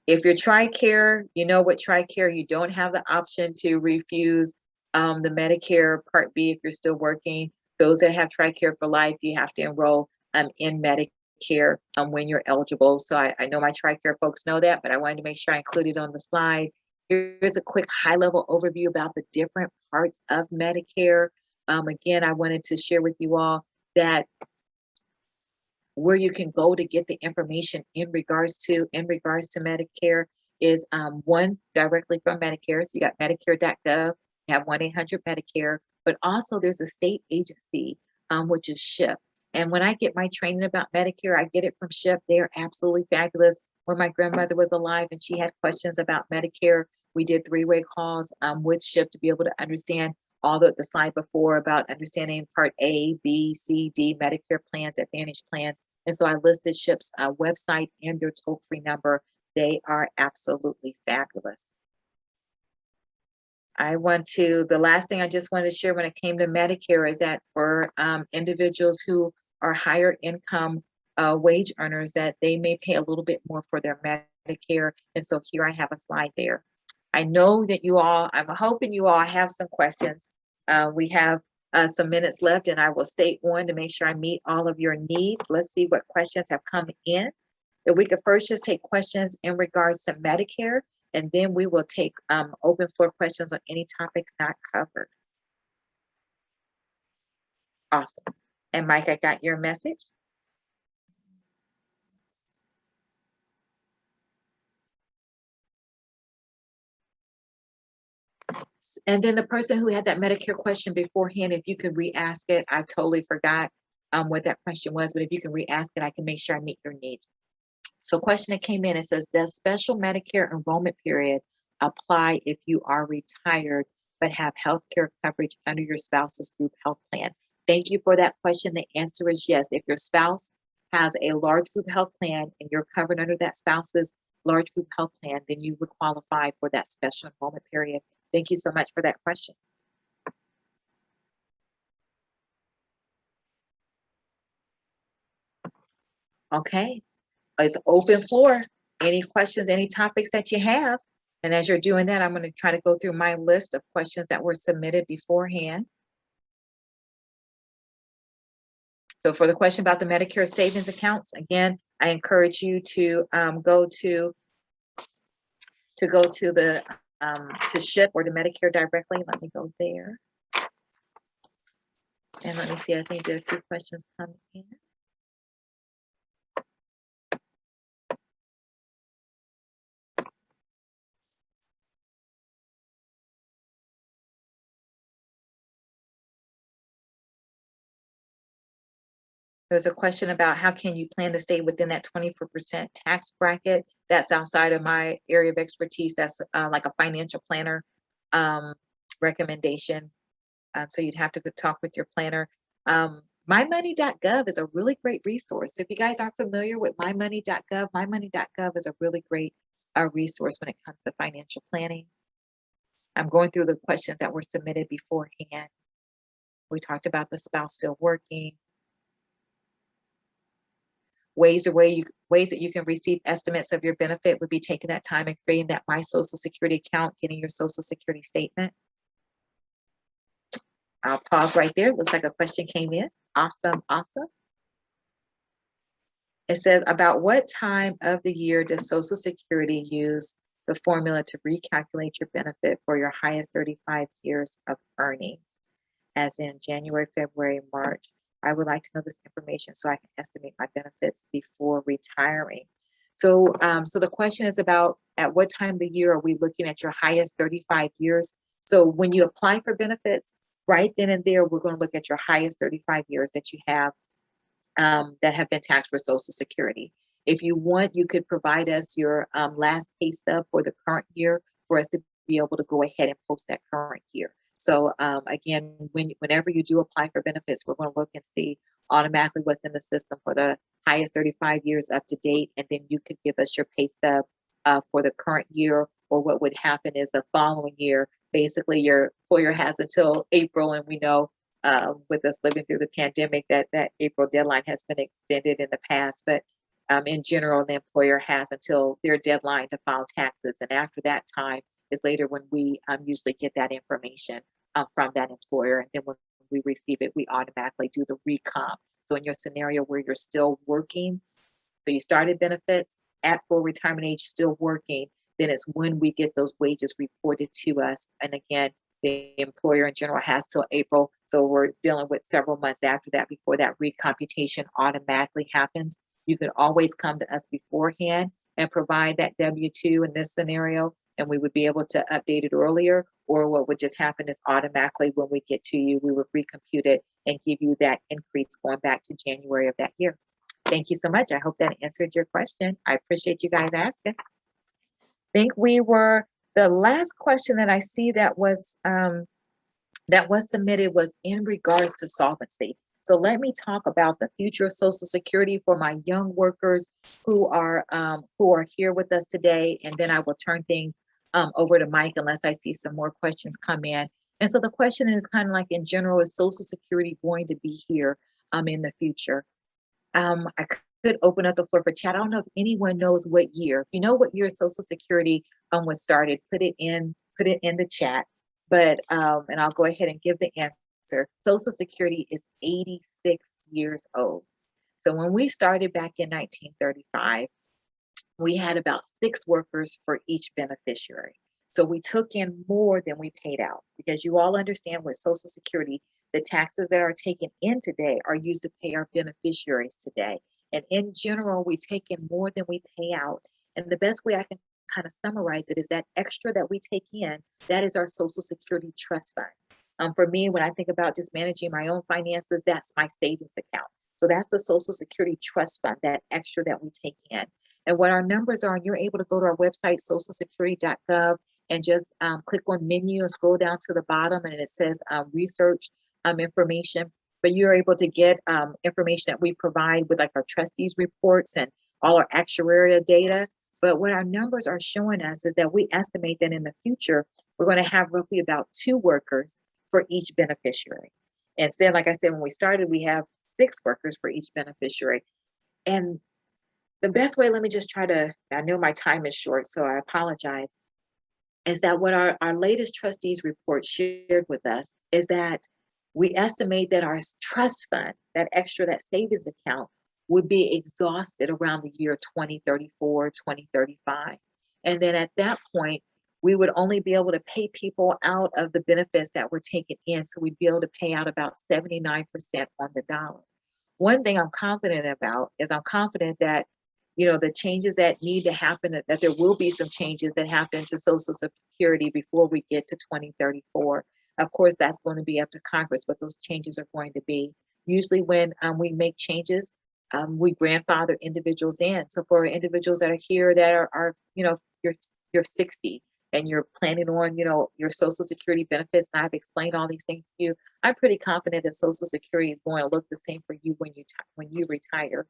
S2: If you're TRICARE, you know what TRICARE, you don't have the option to refuse the Medicare Part B if you're still working. Those that have TRICARE for life, you have to enroll in Medicare when you're eligible. So I know my TRICARE folks know that, but I wanted to make sure I included on the slide. Here's a quick high-level overview about the different parts of Medicare. Again, I wanted to share with you all that where you can go to get the information in regards to Medicare is one directly from Medicare. So you got Medicare.gov, you have 1-800-Medicare, but also there's a state agency, which is SHIP. And when I get my training about Medicare, I get it from SHIP. They're absolutely fabulous. When my grandmother was alive and she had questions about Medicare, we did 3-way calls with SHIP to be able to understand all the slide before about understanding Part A, B, C, D, Medicare plans, Advantage plans. And so I listed SHIP's website and their toll-free number. They are absolutely fabulous. The last thing I just wanted to share when it came to Medicare is that for individuals who are higher income wage earners, that they may pay a little bit more for their Medicare. And so here I have a slide there. I know that I'm hoping you all have some questions. We have some minutes left, and I will stay on to make sure I meet all of your needs. Let's see what questions have come in. If we could first just take questions in regards to Medicare, and then we will take open floor questions on any topics not covered. Awesome. And Mike, I got your message. And then the person who had that Medicare question beforehand, if you could re-ask it, I totally forgot what that question was, but if you can re-ask it, I can make sure I meet your needs. So question that came in, it says, does special Medicare enrollment period apply if you are retired but have health care coverage under your spouse's group health plan? Thank you for that question. The answer is yes. If your spouse has a large group health plan and you're covered under that spouse's large group health plan, then you would qualify for that special enrollment period. Thank you so much for that question. Okay, it's open floor. Any questions, any topics that you have? And as you're doing that, I'm going to try to go through my list of questions that were submitted beforehand. So for the question about the Medicare savings accounts, again, I encourage you to go to the SHIP or to Medicare directly. Let me go there. And let me see, I think there are a few questions coming in. There's a question about how can you plan to stay within that 24% tax bracket? That's outside of my area of expertise. That's like a financial planner recommendation. So you'd have to go talk with your planner. MyMoney.gov is a really great resource. If you guys aren't familiar with MyMoney.gov, MyMoney.gov is a really great resource when it comes to financial planning. I'm going through the questions that were submitted beforehand. We talked about the spouse still working. Ways that you can receive estimates of your benefit would be taking that time and creating that My Social Security account, getting your Social Security statement. I'll pause right there. Looks like a question came in. Awesome, awesome. It says, about what time of the year does Social Security use the formula to recalculate your benefit for your highest 35 years of earnings, as in January, February, March? I would like to know this information so I can estimate my benefits before retiring. So, so the question is about at what time of the year are we looking at your highest 35 years? So when you apply for benefits, right then and there, we're going to look at your highest 35 years that you have that have been taxed for Social Security. If you want, you could provide us your last pay stub for the current year for us to be able to go ahead and post that current year. So again, whenever you do apply for benefits, we're going to look and see automatically what's in the system for the highest 35 years up to date, and then you could give us your pay stub for the current year. Or what would happen is the following year, basically your employer has until April, and we know with us living through the pandemic that April deadline has been extended in the past, but in general, the employer has until their deadline to file taxes, and after that time is later when we usually get that information from that employer. And then when we receive it, we automatically do the recomp. So in your scenario where you're still working, so you started benefits at full retirement age, still working, then it's when we get those wages reported to us. And again, the employer in general has till April. So we're dealing with several months after that before that recomputation automatically happens. You can always come to us beforehand and provide that W-2 in this scenario, and we would be able to update it earlier. Or what would just happen is automatically when we get to you, we would recompute it and give you that increase going back to January of that year. Thank you so much. I hope that answered your question. I appreciate you guys asking. I think the last question that I see that was submitted was in regards to solvency. So let me talk about the future of Social Security for my young workers who are here with us today, and then I will turn things over to Mike unless I see some more questions come in. And so the question is kind of like, in general, is Social Security going to be here in the future? I could open up the floor for chat. I don't know if anyone knows what year. If you know what year Social Security was started, put it in the chat. But and I'll go ahead and give the answer. Social Security is 86 years old. So when we started back in 1935, we had about 6 workers for each beneficiary. So we took in more than we paid out, because you all understand with Social Security, the taxes that are taken in today are used to pay our beneficiaries today. And in general, we take in more than we pay out. And the best way I can kind of summarize it is that extra that we take in, that is our Social Security trust fund. For me, when I think about just managing my own finances, that's my savings account. So that's the Social Security trust fund, that extra that we take in. And what our numbers are, and you're able to go to our website, socialsecurity.gov, and just click on menu and scroll down to the bottom, and it says research information. But you're able to get information that we provide with like our trustees reports and all our actuarial data. But what our numbers are showing us is that we estimate that in the future, we're going to have roughly about 2 workers for each beneficiary. Instead, like I said, when we started, we have 6 workers for each beneficiary. And the best way, let me just try to, I know my time is short, so I apologize, is that what our latest trustees report shared with us is that we estimate that our trust fund, that extra, that savings account, would be exhausted around the year 2034, 2035. And then at that point, we would only be able to pay people out of the benefits that were taken in. So we'd be able to pay out about 79% on the dollar. One thing I'm confident about is I'm confident that, you know, the changes that need to happen, that there will be some changes that happen to Social Security before we get to 2034. Of course, that's going to be up to Congress what those changes are going to be. Usually when we make changes, we grandfather individuals in. So for individuals that are here that are you know, you're 60 and you're planning on, you know, your Social Security benefits, and I've explained all these things to you, I'm pretty confident that Social Security is going to look the same for you when you retire.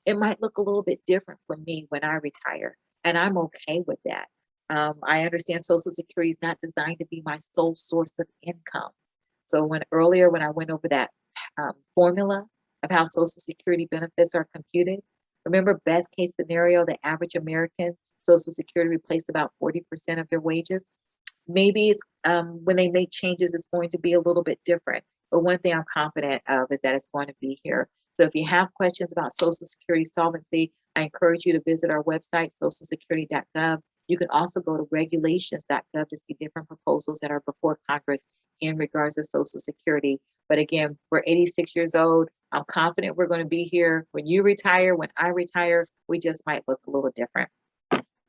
S2: It might look a little bit different for me when I retire, and I'm okay with that. I understand Social Security is not designed to be my sole source of income. So when I went over that formula of how Social Security benefits are computed, remember, best case scenario, the average American Social Security replaced about 40% of their wages. Maybe it's when they make changes, it's going to be a little bit different. But one thing I'm confident of is that it's going to be here. So if you have questions about Social Security solvency, I encourage you to visit our website, socialsecurity.gov. You can also go to regulations.gov to see different proposals that are before Congress in regards to Social Security. But again, we're 86 years old. I'm confident we're going to be here when you retire, when I retire. We just might look a little different.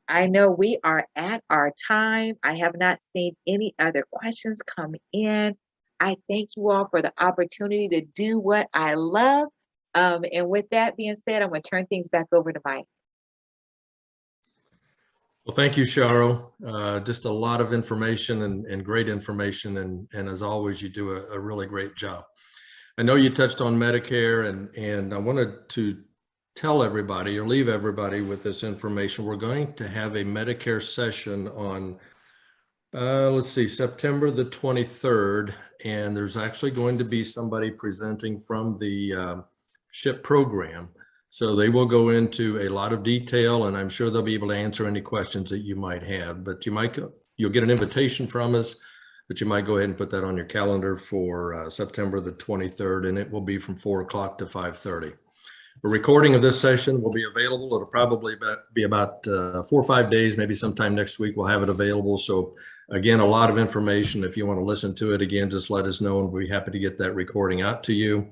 S2: I know we are at our time. I have not seen any other questions come in. I thank you all for the opportunity to do what I love. And with that being said, I'm going to turn things back over to Mike.
S1: Well, thank you, Sharo. Just a lot of information and great information. And as always, you do a really great job. I know you touched on Medicare, and I wanted to tell everybody or leave everybody with this information. We're going to have a Medicare session on, let's see, September the 23rd. And there's actually going to be somebody presenting from the SHIP program. So they will go into a lot of detail, and I'm sure they'll be able to answer any questions that you might have. But you'll get an invitation from us, but you might go ahead and put that on your calendar for September the 23rd, and it will be from 4 o'clock to 5:30. A recording of this session will be available. It'll probably be about 4 or 5 days, maybe sometime next week we'll have it available. So again, a lot of information. If you want to listen to it again, just let us know, and we'll be happy to get that recording out to you.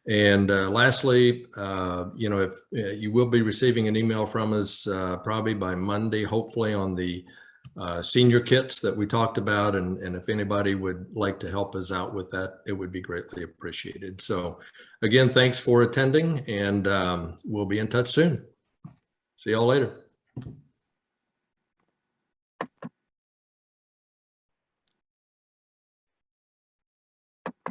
S1: And lastly, you know, if you will be receiving an email from us probably by Monday, hopefully, on the senior kits that we talked about. And if anybody would like to help us out with that, it would be greatly appreciated. So again, thanks for attending, and we'll be in touch soon. See y'all later.